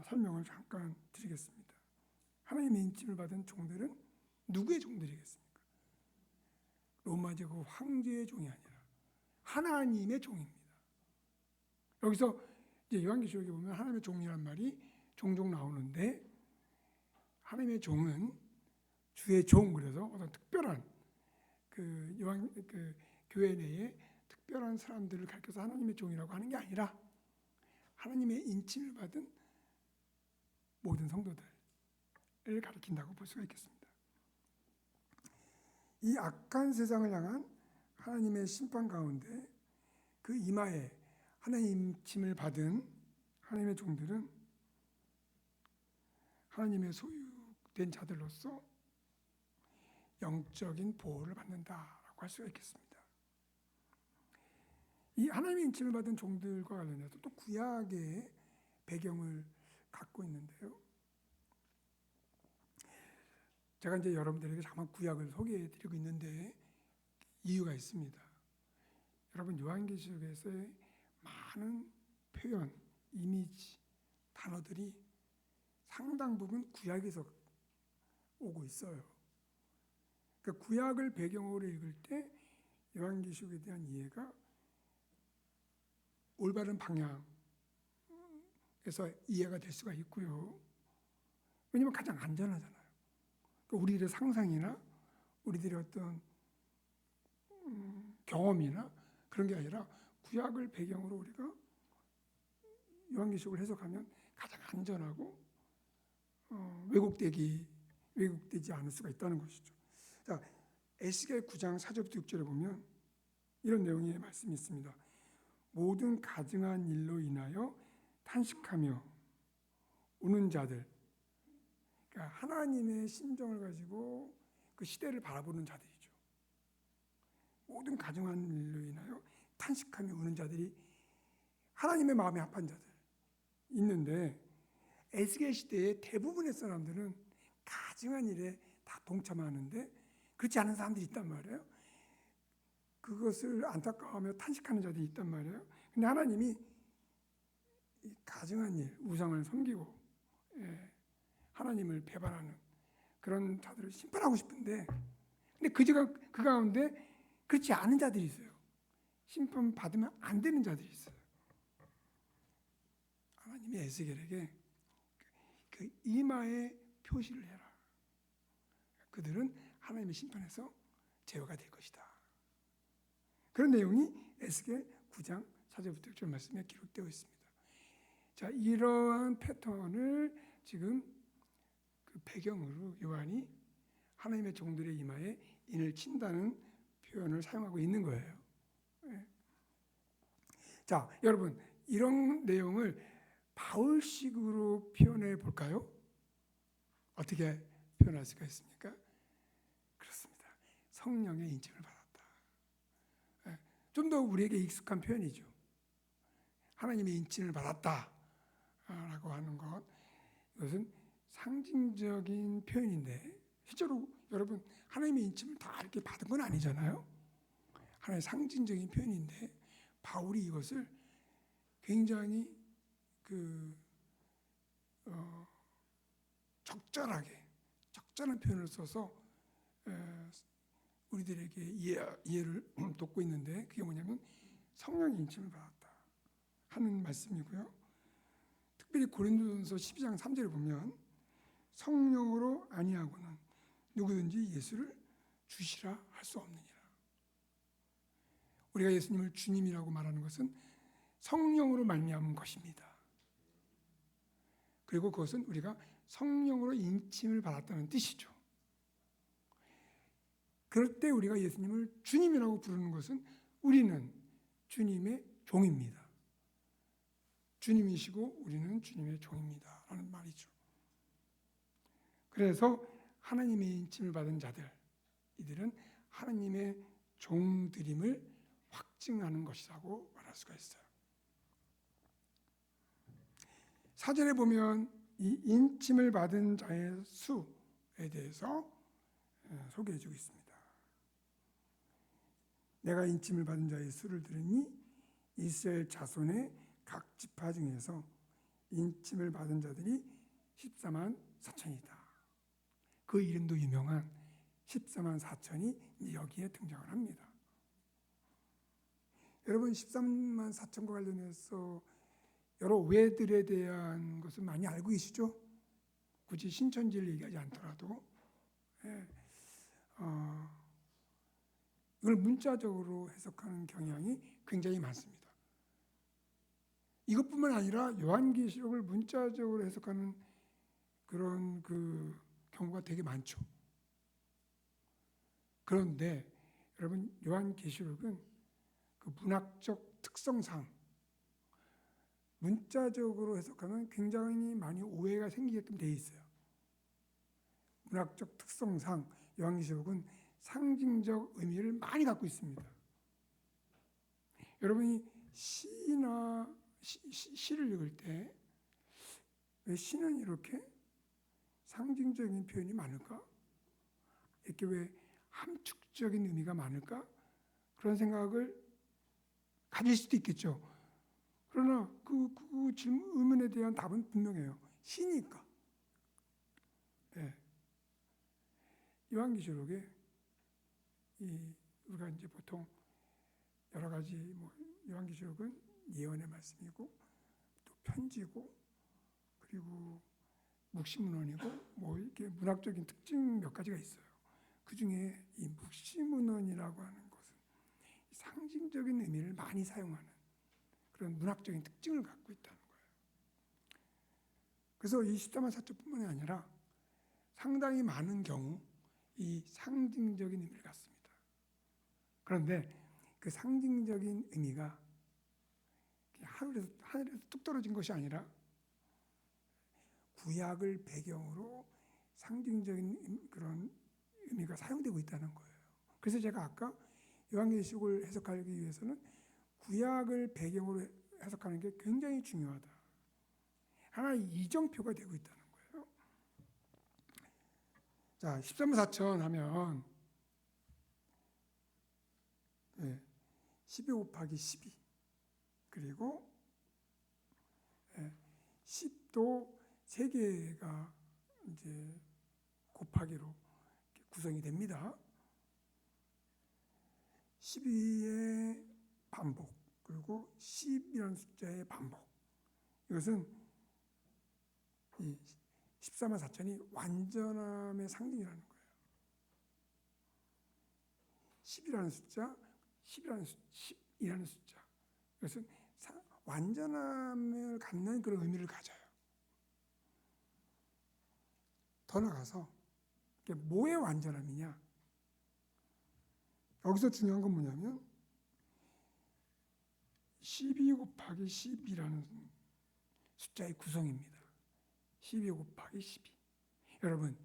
설명을 잠깐 드리겠습니다. 하나님의 인침을 받은 종들은 누구의 종들이겠습니까? 로마 제국 황제의 종이 아니라 하나님의 종입니다. 여기서 이제 요한계시록에 보면 하나님의 종이라는 말이 종종 나오는데 하나님의 종은 주의 종, 그래서 어떤 특별한 교회 내에 특별한 사람들을 가리켜서 하나님의 종이라고 하는 게 아니라 하나님의 인침을 받은 모든 성도들을 가리킨다고 볼 수가 있겠습니다. 이 악한 세상을 향한 하나님의 심판 가운데 그 이마에 하나님의 인침을 받은 하나님의 종들은 하나님의 소유된 자들로서 영적인 보호를 받는다라고 할 수가 있겠습니다. 이 하나님의 인침을 받은 종들과 관련해서 또 구약의 배경을 갖고 있는데요. 제가 이제 여러분들에게 자막 구약을 소개해드리고 있는데 이유가 있습니다. 여러분 요한계시록에서의 많은 표현, 이미지, 단어들이 상당 부분 구약에서 오고 있어요. 그러니까 구약을 배경으로 읽을 때 요한계시록에 대한 이해가 올바른 방향에서 이해가 될 수가 있고요. 왜냐하면 가장 안전하잖아요. 그러니까 우리들의 상상이나 우리들의 어떤 경험이나 그런 게 아니라 구약을 배경으로 우리가 요한계시록을 해석하면 가장 안전하고 왜곡되지 않을 수가 있다는 것이죠. 자, 에스겔 9장 4절부터 6절에 보면 이런 내용의 말씀이 있습니다. 모든 가증한 일로 인하여 탄식하며 우는 자들, 그러니까 하나님의 심정을 가지고 그 시대를 바라보는 자들이죠. 모든 가증한 일로 인하여 탄식하며 우는 자들이 하나님의 마음에 합한 자들 있는데 에스겔 시대의 대부분의 사람들은 가증한 일에 다 동참하는데 그렇지 않은 사람들이 있단 말이에요. 그것을 안타까워하며 탄식하는 자들이 있단 말이에요. 근데 하나님이 이 가증한 일, 우상을 섬기고 하나님을 배반하는 그런 자들을 심판하고 싶은데 근데 그 가운데 그렇지 않은 자들이 있어요. 심판 받으면 안 되는 자들이 있어요. 하나님이 에스겔에게 그 이마에 표시를 해라. 그들은 하나님의 심판에서 제어가 될 것이다. 그런 내용이 에스겔 9장 4절부터 6절 말씀에 기록되어 있습니다. 자, 이러한 패턴을 지금 그 배경으로 요한이 하나님의 종들의 이마에 인을 친다는 표현을 사용하고 있는 거예요. 자, 여러분 이런 내용을 바울식으로 표현해 볼까요? 어떻게 표현할 수가 있습니까? 그렇습니다. 성령의 인침을 받았다. 좀 더 우리에게 익숙한 표현이죠. 하나님의 인침을 받았다라고 하는 것, 이것은 상징적인 표현인데 실제로 여러분 하나님의 인침을 다 이렇게 받은 건 아니잖아요. 하나의 상징적인 표현인데 바울이 이것을 굉장히 적절한 표현을 써서 우리들에게 이해를 돕고 있는데, 그게 뭐냐면 성령의 인침을 받았다 하는 말씀이고요. 특별히 고린도전서 12장 3절에 보면 성령으로 아니하고는 누구든지 예수를 주시라 할 수 없느니라. 우리가 예수님을 주님이라고 말하는 것은 성령으로 말미암은 것입니다. 그리고 그것은 우리가 성령으로 인침을 받았다는 뜻이죠. 그럴 때 우리가 예수님을 주님이라고 부르는 것은 우리는 주님의 종입니다. 주님이시고 우리는 주님의 종입니다 라는 말이죠. 그래서 하나님의 인침을 받은 자들, 이들은 하나님의 종들임을 확증하는 것이라고 말할 수가 있어요. 4절에 보면 이 인침을 받은 자의 수에 대해서 소개해 주고 있습니다. 내가 인침을 받은 자의 수를 들으니 이스라엘 자손의 각 지파 중에서 인침을 받은 자들이 14만 4천이다. 그 이름도 유명한 14만 4천이 여기에 등장을 합니다. 여러분, 13만 4천과 관련해서 여러 외들에 대한 것을 많이 알고 계시죠? 굳이 신천지를 얘기하지 않더라도 이걸 문자적으로 해석하는 경향이 굉장히 많습니다. 이것뿐만 아니라 요한계시록을 문자적으로 해석하는 그런 경우가 되게 많죠. 그런데 여러분, 요한계시록은 그 문학적 특성상 문자적으로 해석하면 굉장히 많이 오해가 생기게끔 되어 있어요. 문학적 특성상 요한계시록은 상징적 의미를 많이 갖고 있습니다. 여러분이 시를 읽을 때 왜 시는 이렇게 상징적인 표현이 많을까? 이렇게 왜 함축적인 의미가 많을까? 그런 생각을 가질 수도 있겠죠. 그러나 그 의문에 대한 답은 분명해요. 시니까. 네. 요한계시록에 우리가 이제 보통 여러 가지 요한계시록은 예언의 말씀이고 또 편지고 그리고 묵시문헌이고 이렇게 문학적인 특징 몇 가지가 있어요. 그 중에 이 묵시문헌이라고 하는 것은 상징적인 의미를 많이 사용하는 그런 문학적인 특징을 갖고 있다는 거예요. 그래서 이 14만 4천뿐만이 아니라 상당히 많은 경우 이 상징적인 의미를 갖습니다. 그런데 그 상징적인 의미가 하늘에서 뚝 떨어진 것이 아니라 구약을 배경으로 상징적인 그런 의미가 사용되고 있다는 거예요. 그래서 제가 아까 요한계시록을 해석하기 위해서는 구약을 배경으로 해석하는 게 굉장히 중요하다. 하나의 이정표가 되고 있다는 거예요. 자, 13만 4천 하면 12 곱하기 12 그리고 10도 3개가 이제 곱하기로 구성이 됩니다. 12의 반복 그리고 10이라는 숫자의 반복. 이것은 이 14만 4천이 완전함의 상징이라는 거예요. 10이라는 숫자, 10이라는 숫자. 이것은 완전함을 갖는 그런 의미를 가져요. 더 나아가서 이게 뭐의 완전함이냐? 여기서 중요한 건 뭐냐면 12 곱하기 10이라는 숫자의 구성입니다. 12 곱하기 12. 여러분,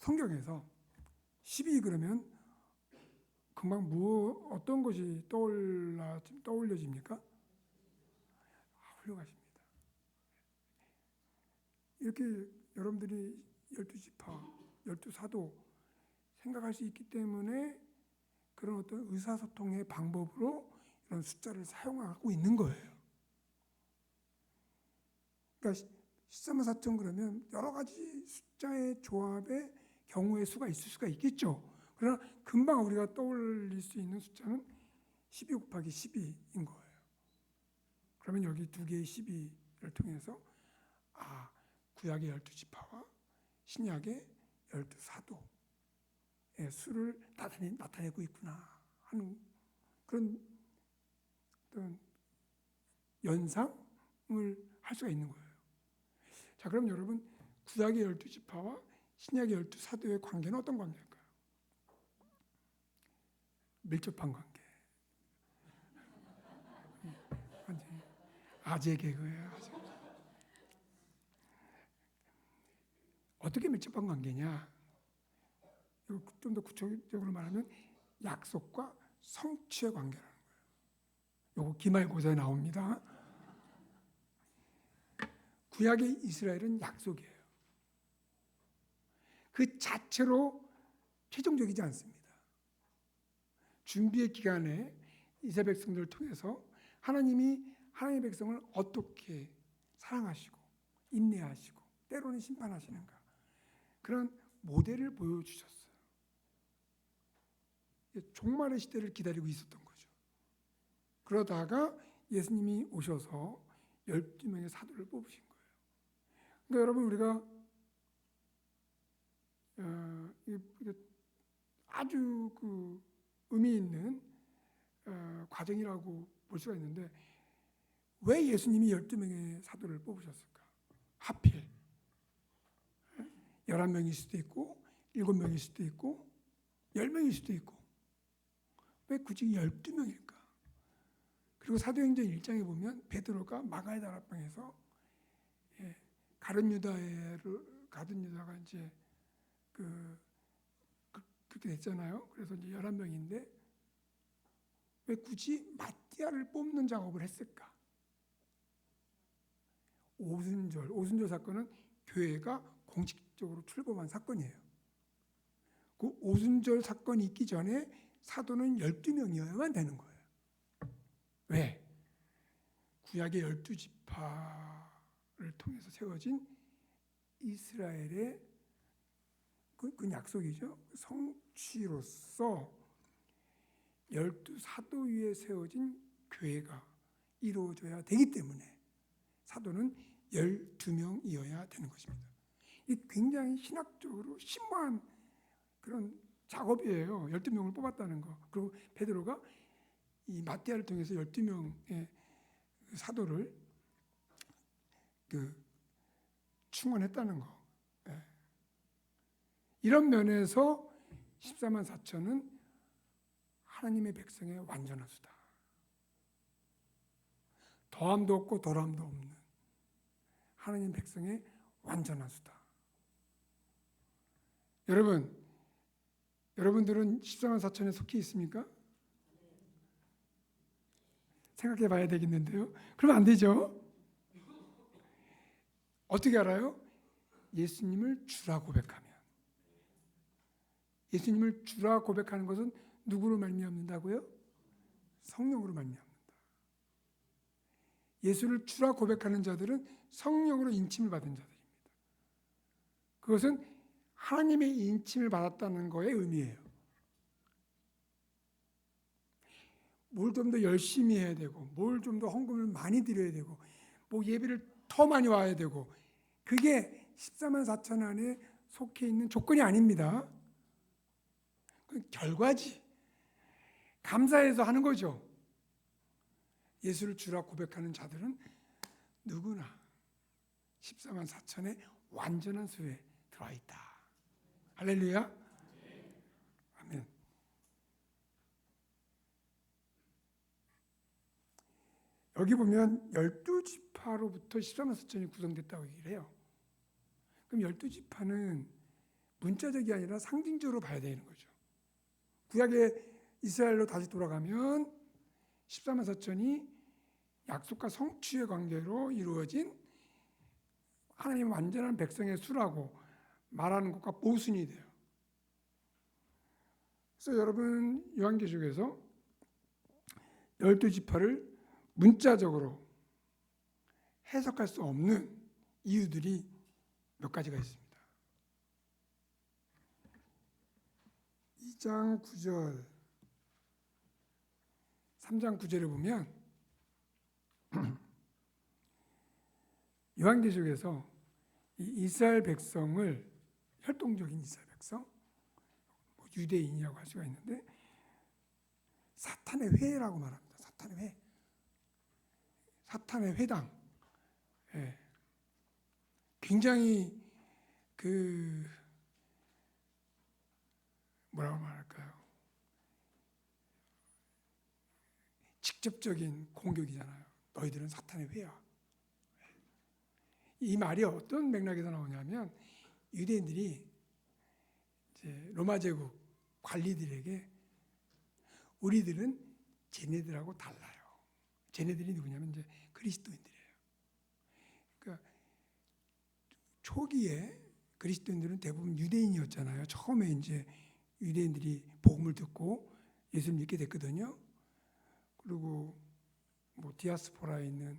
성경에서 12 그러면 금방 어떤 것이 떠올려집니까? 훌륭하십니다. 이렇게 여러분들이 12지파, 12사도 생각할 수 있기 때문에 그런 어떤 의사소통의 방법으로 이런 숫자를 사용하고 있는 거예요. 그러니까 13만 4천 그러면 여러 가지 숫자의 조합의 경우의 수가 있을 수가 있겠죠. 그러나 금방 우리가 떠올릴 수 있는 숫자는 12 곱하기 12인 거예요. 그러면 여기 두 개의 12를 통해서 구약의 12지파와 신약의 12사도의 수를 나타내고 있구나 하는 그런 어떤 연상을 할 수가 있는 거예요. 자, 그럼 여러분 구약의 12지파와 신약의 12사도의 관계는 어떤 관계일까요? 밀접한 관계. 완전히 아재 개그예요. 어떻게 밀접한 관계냐? 좀 더 구체적으로 말하면 약속과 성취의 관계라는 거예요. 이거 기말고사에 나옵니다. 구약의 이스라엘은 약속이에요. 그 자체로 최종적이지 않습니다. 준비의 기간에 이스라엘 백성들을 통해서 하나님이 하나님의 백성을 어떻게 사랑하시고 인내하시고 때로는 심판하시는가 그런 모델을 보여주셨어요. 종말의 시대를 기다리고 있었던 거죠. 그러다가 예수님이 오셔서 12명의 사도를 뽑으신 거예요. 그러니까 여러분 우리가 아주 그 의미 있는 과정이라고 볼 수가 있는데 왜 예수님이 12명의 사도를 뽑으셨을까? 하필 11명일 수도 있고 7명일 수도 있고 10명일 수도 있고 왜 굳이 12명일까? 그리고 사도행전 1장에 보면 베드로가 마가의 다락방에서 가룟 유다가 이제 그렇게 됐잖아요. 그래서 이제 11명인데 왜 굳이 마띠아를 뽑는 작업을 했을까? 오순절 사건은 교회가 공식적으로 출범한 사건이에요. 그 오순절 사건이 있기 전에 사도는 12명이어야만 되는 거예요. 왜? 구약의 12지파를 통해서 세워진 이스라엘의 그 약속이죠. 성취로서 12사도 위에 세워진 교회가 이루어져야 되기 때문에 사도는 12명이어야 되는 것입니다. 이 굉장히 신학적으로 심오한 그런 작업이에요. 12명을 뽑았다는 거. 그리고 베드로가 이 마띠아를 통해서 12명의 사도를 충원했다는 거. 이런 면에서 14만 4천은 하나님의 백성의 완전한 수다. 더함도 없고 덜함도 없는 하나님 백성의 완전한 수다. 여러분들은 14만 4천에 속해 있습니까? 생각해 봐야 되겠는데요. 그러면 안 되죠. 어떻게 알아요? 예수님을 주라 고백하면. 예수님을 주라 고백하는 것은 누구로 말미암는다고요? 성령으로 말미암는다. 예수를 주라 고백하는 자들은 성령으로 인침을 받은 자들입니다. 그것은 하나님의 인침을 받았다는 거에 의미예요. 뭘 좀 더 열심히 해야 되고, 뭘 좀 더 헌금을 많이 드려야 되고, 뭐 예배를 더 많이 와야 되고, 그게 14만 4천 안에 속해 있는 조건이 아닙니다. 그 결과지. 감사해서 하는 거죠. 예수를 주라 고백하는 자들은 누구나 14만 4천의 완전한 수에 들어와 있다. 할렐루야. 아멘. 여기 보면 12지파로부터 14만 4천이 구성됐다고 얘기를 해요. 그럼 12지파는 문자적이 아니라 상징적으로 봐야 되는 거죠. 구약의 이스라엘로 다시 돌아가면 14만 4천이 약속과 성취의 관계로 이루어진 하나님의 완전한 백성의 수라고 말하는 것과 모순이 돼요. 그래서 여러분 요한계시록에서 12지파를 문자적으로 해석할 수 없는 이유들이 몇 가지가 있습니다. 2장 9절, 3장 9절에 보면 요한계시록에서 이 이스라엘 백성을, 혈통적인 이스라엘 백성, 유대인이라고 할 수가 있는데 사탄의 회라고 말합니다. 사탄의 회, 사탄의 회당. 예. 굉장히 뭐라고 말할까요? 직접적인 공격이잖아요. 너희들은 사탄의 회야. 이 말이 어떤 맥락에서 나오냐면 유대인들이 이제 로마 제국 관리들에게 우리들은 쟤네들하고 달라요. 쟤네들이 누구냐면 이제 그리스도인들이에요. 그러니까 초기에 그리스도인들은 대부분 유대인이었잖아요. 처음에 이제 유대인들이 복음을 듣고 예수를 믿게 됐거든요. 그리고 뭐 디아스포라에 있는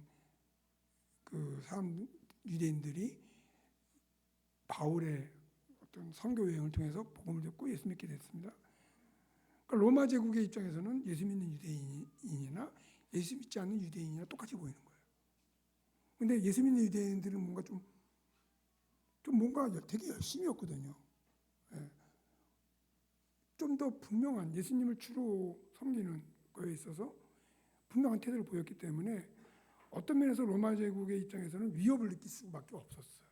그 사람 유대인들이 바울의 어떤 선교 여행을 통해서 복음을 듣고 예수 믿게 됐습니다. 그러니까 로마 제국의 입장에서는 예수 믿는 유대인이나 예수 믿지 않는 유대인이나 똑같이 보이는 거예요. 근데 예수 믿는 유대인들은 뭔가 좀 뭔가 되게 열심이었거든요. 예. 좀 더 분명한, 예수님을 주로 섬기는 거에 있어서 분명한 태도를 보였기 때문에 어떤 면에서 로마 제국의 입장에서는 위협을 느낄 수밖에 없었어요.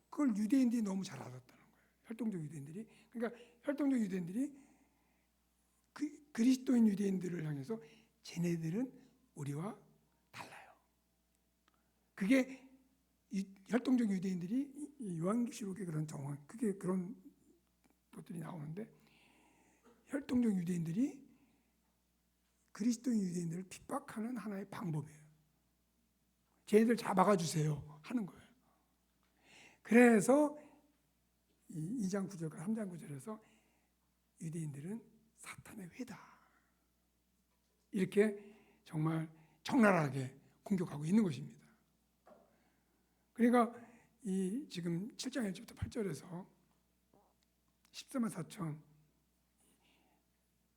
그걸 유대인들이 너무 잘 알았다는 거예요. 혈통적 유대인들이. 그러니까 혈통적 유대인들이 그리스도인 유대인들을 향해서 쟤네들은 우리와 달라요. 그게 혈통적 유대인들이 요한계시록의 그런 정황, 그게 그런 것들이 나오는데 혈통적 유대인들이 그리스도인 유대인들을 핍박하는 하나의 방법이에요. 쟤네들 잡아가 주세요 하는 거예요. 그래서 2장 9절과 3장 9절에서 유대인들은 사탄의 회다, 이렇게 정말 적나라하게 공격하고 있는 것입니다. 그러니까 이 지금 7장 1절부터 8절에서 14만 4천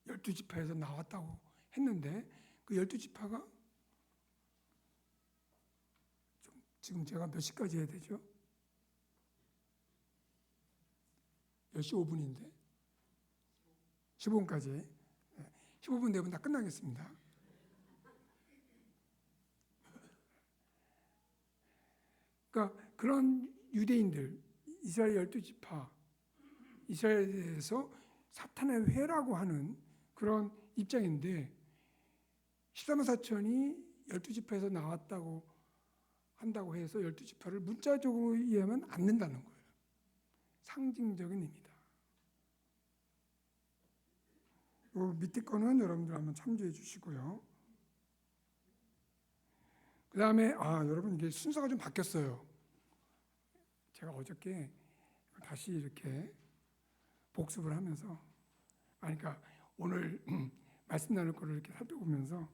12지파에서 나왔다고 했는데 그 12지파가 지금 제가 몇 시까지 해야 되죠? 10시 5분인데 15분까지 15분 내면 다 끝나겠습니다. 그러니까 그런 유대인들, 이스라엘 12지파, 이스라엘에 대해서 사탄의 회라고 하는 그런 입장인데 14만 4천이 12지파에서 나왔다고 한다고 해서 12지파를 문자적으로 이해하면 안 된다는 거예요. 상징적인 의미다. 밑에 거는 여러분들 한번 참조해 주시고요. 그 다음에 여러분 이게 순서가 좀 바뀌었어요. 제가 어저께 다시 이렇게 복습을 하면서 그러니까 오늘 말씀 나눌 거를 이렇게 살펴보면서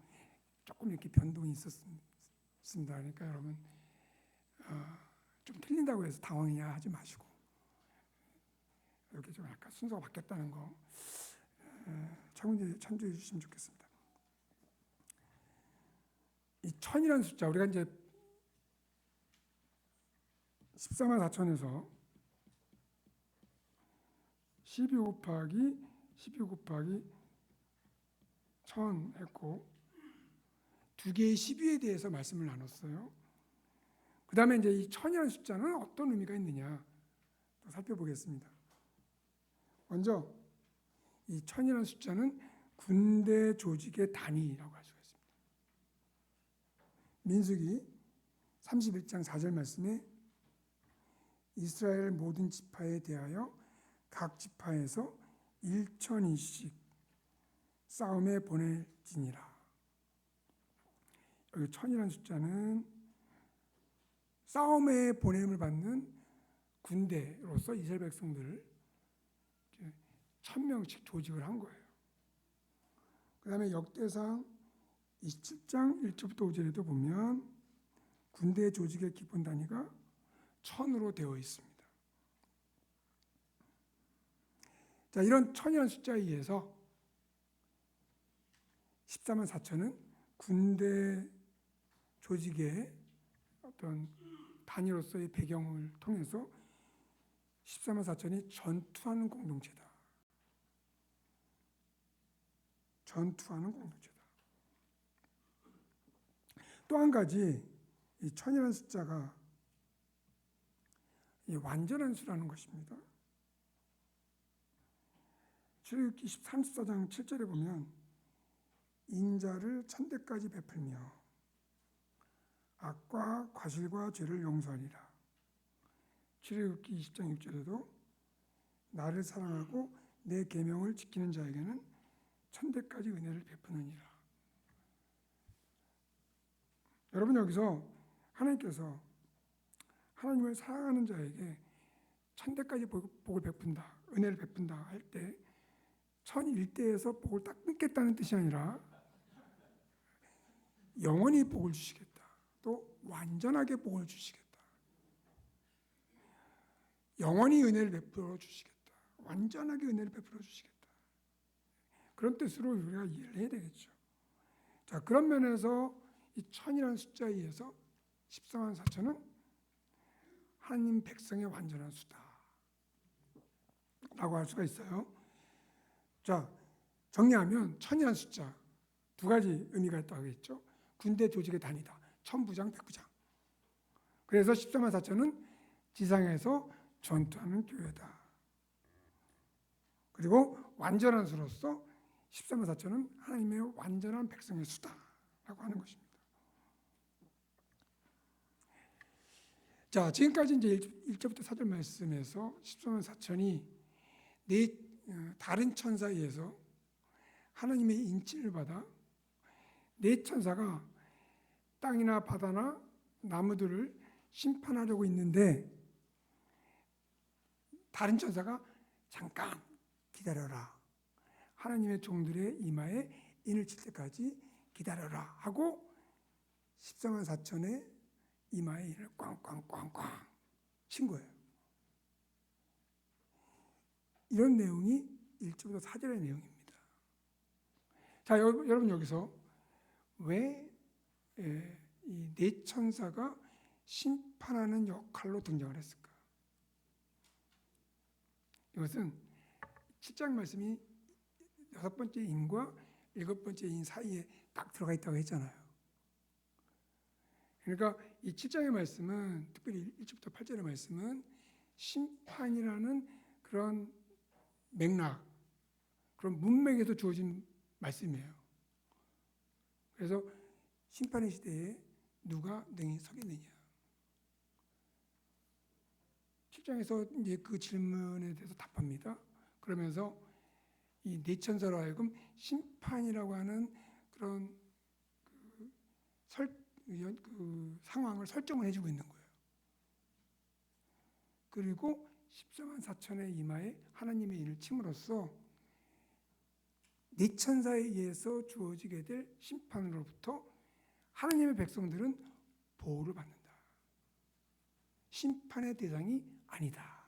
조금 이렇게 변동이 있었습니다. 그러니까 여러분 좀 틀린다고 해서 당황이야 하지 마시고 이렇게 좀 약간 순서가 바뀌었다는 거 참조해 주시면 좋겠습니다. 이 1000이라는 숫자, 우리가 이제 14만 4천에서 12 곱하기 1000 했고 두 개의 12에 대해서 말씀을 나눴어요. 그 다음에 이제 이 1000이라는 숫자는 어떤 의미가 있느냐 또 살펴보겠습니다. 먼저 이 1000이라는 숫자는 군대 조직의 단위라고 할 수가 있습니다. 민수기 31장 4절 말씀에 이스라엘 모든 지파에 대하여 각 지파에서 1000인씩 싸움에 보낼지니라. 여기 1000이라는 숫자는 싸움에 보냄을 받는 군대로서 이스라엘 백성들을 1000명씩 조직을 한 거예요. 그 다음에 역대상 27장 1절부터 5절에도 보면 군대 조직의 기본 단위가 1000으로 되어 있습니다. 자, 이런 1000이라는 숫자에 의해서 14만 4천은 군대 조직의 어떤 단위로서의 배경을 통해서 14만 4천이 전투하는 공동체다. 전투하는 공동체다. 또 한 가지 이 1000이라는 숫자가 이 완전한 수라는 것입니다. 출애굽기 34장 7절에 보면 인자를 1000대까지 베풀며 악과 과실과 죄를 용서하리라. 출애굽기 20장 6절에도 나를 사랑하고 내 계명을 지키는 자에게는 1000대까지 은혜를 베푸느니라. 여러분, 여기서 하나님께서 하나님을 사랑하는 자에게 1000대까지 복을 베푼다, 은혜를 베푼다 할 때 1001대에서 복을 딱 끊겠다는 뜻이 아니라 영원히 복을 주시겠다. 또 완전하게 복을 주시겠다. 영원히 은혜를 베풀어 주시겠다. 완전하게 은혜를 베풀어 주시겠다. 그런 뜻으로 우리가 이해를 해야 되겠죠. 자, 그런 면에서 이 1000이라는 숫자에 의해서 14만 4천은 하나님 백성의 완전한 수다 라고 할 수가 있어요. 자, 정리하면 1000이라는 숫자 두 가지 의미가 있다고 했죠. 군대 조직의 단위다. 1000부장, 100부장. 그래서 14만 4천은 지상에서 전투하는 교회다. 그리고 완전한 수로서 14만 4천은 하나님의 완전한 백성의 수다라고 하는 것입니다. 자, 지금까지 이제 1절부터 4절 말씀에서 14만 4천이 다른 천사에 의해서 하나님의 인침을 받아 네 천사가 땅이나 바다나 나무들을 심판하려고 있는데 다른 천사가 잠깐 기다려라. 하나님의 종들의 이마에 인을 칠 때까지 기다려라 하고 14만 4천의 이마에 인을 꽝꽝꽝꽝 친 거예요. 이런 내용이 1절부터 4절의 내용입니다. 자, 여러분 여기서 왜 이 네 천사가 심판하는 역할로 등장을 했을까? 이것은 7장 말씀이 6번째 인과 7번째 인 사이에 딱 들어가 있다고 했잖아요. 그러니까 이 7장의 말씀은, 특별히 1절부터 8절의 말씀은 심판이라는 그런 맥락, 그런 문맥에서 주어진 말씀이에요. 그래서 심판의 시대에 누가 능히 서겠느냐. 7장에서 이제 그 질문에 대해서 답합니다. 그러면서 이 네 천사로 하여금 심판이라고 하는 그런 상황을 설정을 해주고 있는 거예요. 그리고 14만 4천의 이마에 하나님의 인을 침으로써 네 천사에 의해서 주어지게 될 심판으로부터 하나님의 백성들은 보호를 받는다. 심판의 대상이 아니다.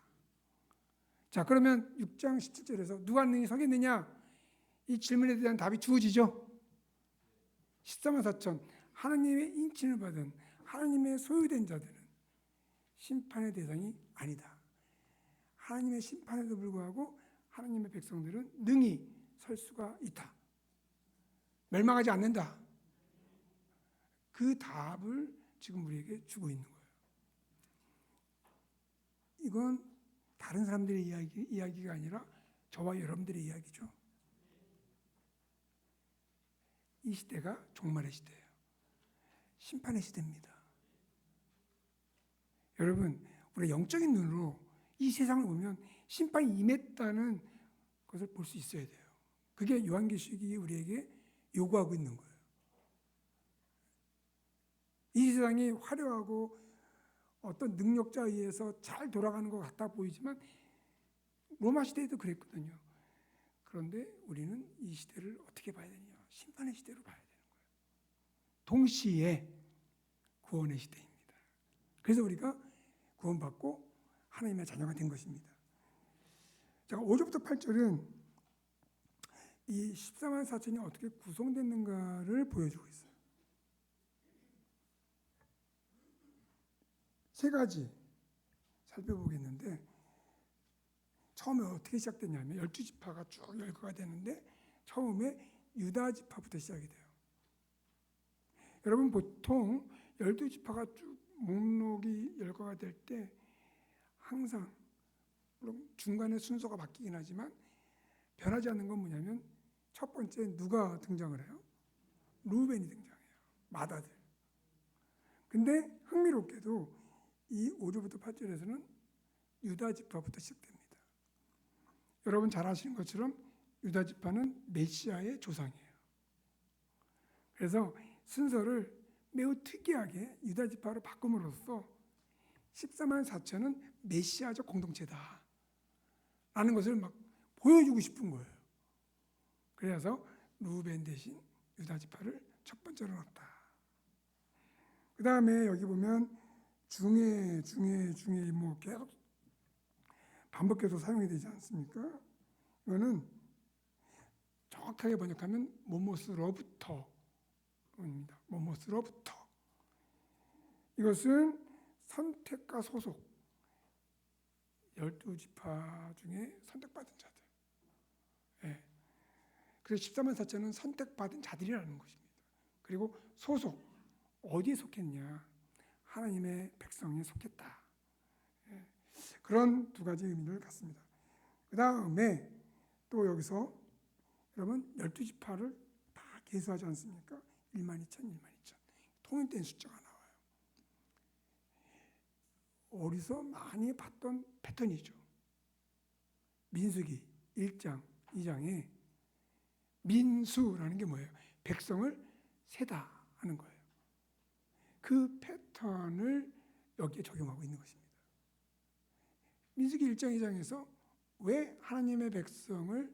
자, 그러면 6장 17절에서 누가 능히 서겠느냐? 이 질문에 대한 답이 주어지죠. 14만 4천, 하나님의 인침을 받은 하나님의 소유된 자들은 심판의 대상이 아니다. 하나님의 심판에도 불구하고 하나님의 백성들은 능히 설 수가 있다. 멸망하지 않는다. 그 답을 지금 우리에게 주고 있는 거예요. 이건 다른 사람들의 이야기가 아니라 저와 여러분들의 이야기죠. 이 시대가 종말의 시대예요. 심판의 시대입니다. 여러분, 우리가 영적인 눈으로 이 세상을 보면 심판이 임했다는 것을 볼 수 있어야 돼요. 그게 요한계시록이 우리에게 요구하고 있는 거예요. 이 세상이 화려하고 어떤 능력자에 의해서 잘 돌아가는 것 같아 보이지만 로마 시대에도 그랬거든요. 그런데 우리는 이 시대를 어떻게 봐야 되냐? 심판의 시대로 봐야 되는 거예요. 동시에 구원의 시대입니다. 그래서 우리가 구원받고 하나님의 자녀가 된 것입니다. 자, 5절부터 8절은 이 14만 4천이 어떻게 구성됐는가를 보여주고 있어요. 세 가지 살펴보겠는데, 처음에 어떻게 시작됐냐면 12지파가 쭉 열거가 되는데 처음에 유다 지파부터 시작이 돼요. 여러분, 보통 12지파가 쭉 목록이 열거가 될 때 항상, 물론 중간에 순서가 바뀌긴 하지만 변하지 않는 건 뭐냐면, 첫 번째 누가 등장을 해요? 루벤이 등장해요. 맏아들. 근데 흥미롭게도 이 5절부터 8절에서는 유다 지파부터 시작됩니다. 여러분 잘 아시는 것처럼 유다 지파는 메시아의 조상이에요. 그래서 순서를 매우 특이하게 유다 지파로 바꿈으로써 14만 4천은 메시아적 공동체다 라는 것을 막 보여주고 싶은 거예요. 그래서 루벤 대신 유다 지파를 첫 번째로 넣었다. 그 다음에 여기 보면 중에 뭐 계속 반복해서 사용이 되지 않습니까? 이거는 정확하게 번역하면 뭐뭐스로부터입니다. 뭐뭐스로부터. 이것은 선택과 소속, 12지파 중에 선택받은 자들. 예. 그래서 14만 4천은 선택받은 자들이라는 것입니다. 그리고 소속, 어디에 속했냐? 하나님의 백성에 속했다. 예. 그런 두 가지 의미를 갖습니다. 그 다음에 또 여기서 여러분 12지파를 다 계수하지 않습니까? 1만 2천. 통일된 숫자가 나와요. 어디서 많이 봤던 패턴이죠. 민수기 1장, 2장에 민수라는 게 뭐예요? 백성을 세다 하는 거예요. 그 패턴을 여기에 적용하고 있는 것입니다. 민수기 1장, 2장에서 왜 하나님의 백성을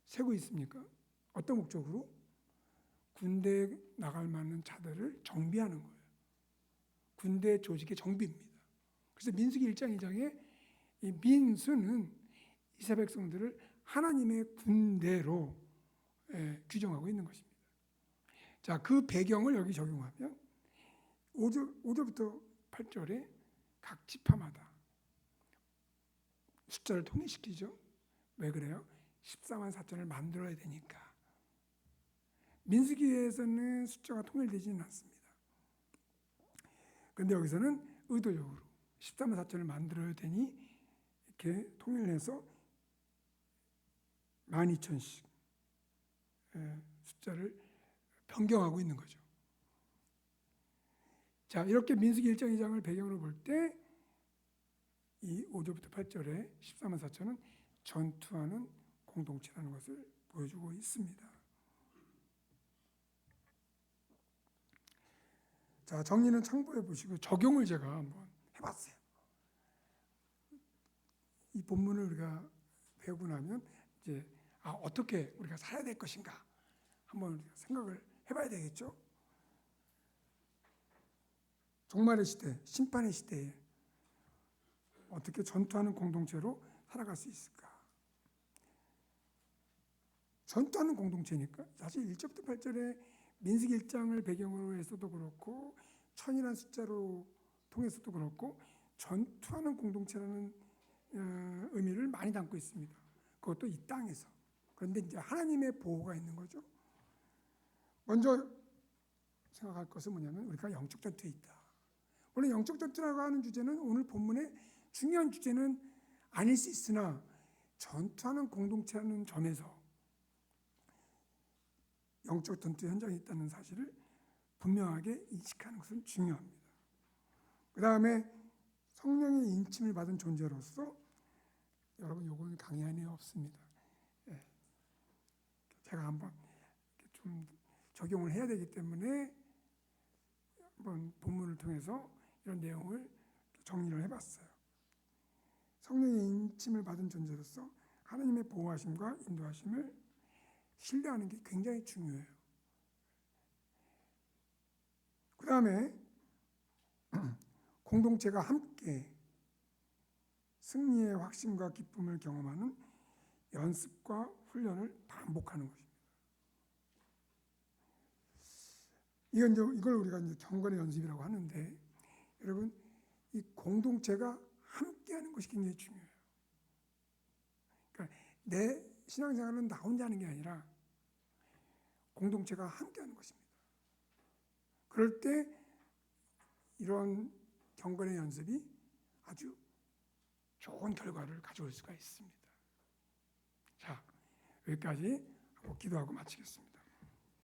세고 있습니까? 어떤 목적으로? 군대에 나갈 만한 자들을 정비하는 거예요. 군대 조직의 정비입니다. 그래서 민수기 1장, 2장에 이 민수는 이스라엘 백성들을 하나님의 군대로 규정하고 있는 것입니다. 자, 그 배경을 여기 적용하면 5절부터 8절에 각 지파마다 숫자를 통일시키죠. 왜 그래요? 14만 4천을 만들어야 되니까. 민수기에서는 숫자가 통일되지는 않습니다. 그런데 여기서는 의도적으로 14만 4천을 만들어야 되니 이렇게 통일해서 12,000씩 숫자를 변경하고 있는 거죠. 자, 이렇게 민수기 1장 2장을 배경으로 볼 때 이 5절부터 8절에 14만 4천은 전투하는 공동체라는 것을 보여주고 있습니다. 자, 정리는 참고해 보시고 적용을 제가 한번 해봤어요. 이 본문을 우리가 배우고 나면 이제 어떻게 우리가 살아야 될 것인가 한번 생각을 해봐야 되겠죠. 종말의 시대, 심판의 시대에 어떻게 전투하는 공동체로 살아갈 수 있을까? 전투하는 공동체니까 사실 1절부터 8절에 민수기 1장을 배경으로 해서도 그렇고 1000이라는 숫자로 통해서도 그렇고 전투하는 공동체라는 의미를 많이 담고 있습니다. 그것도 이 땅에서. 그런데 이제 하나님의 보호가 있는 거죠. 먼저 생각할 것은 뭐냐면 우리가 영적 전투에 있다. 물론 영적 전투라고 하는 주제는 오늘 본문의 중요한 주제는 아닐 수 있으나 전투하는 공동체라는 점에서 영적 전투 현장에 있다는 사실을 분명하게 인식하는 것은 중요합니다. 그 다음에 성령의 인침을 받은 존재로서 여러분 요거는 강의 안에 없습니다. 제가 한번 좀 적용을 해야 되기 때문에 한번 본문을 통해서 이런 내용을 정리를 해봤어요. 성령의 인침을 받은 존재로서 하나님의 보호하심과 인도하심을 신뢰하는 게 굉장히 중요해요. 그 다음에 공동체가 함께 승리의 확신과 기쁨을 경험하는 연습과 훈련을 반복하는 것입니다. 이걸 우리가 이제 경건의 연습이라고 하는데, 여러분, 이 공동체가 함께하는 것이 굉장히 중요해요. 그러니까 내 신앙생활은 나 혼자 하는 게 아니라 공동체가 함께하는 것입니다. 그럴 때 이런 경건의 연습이 아주 좋은 결과를 가져올 수가 있습니다. 자, 여기까지 하고 기도하고 마치겠습니다.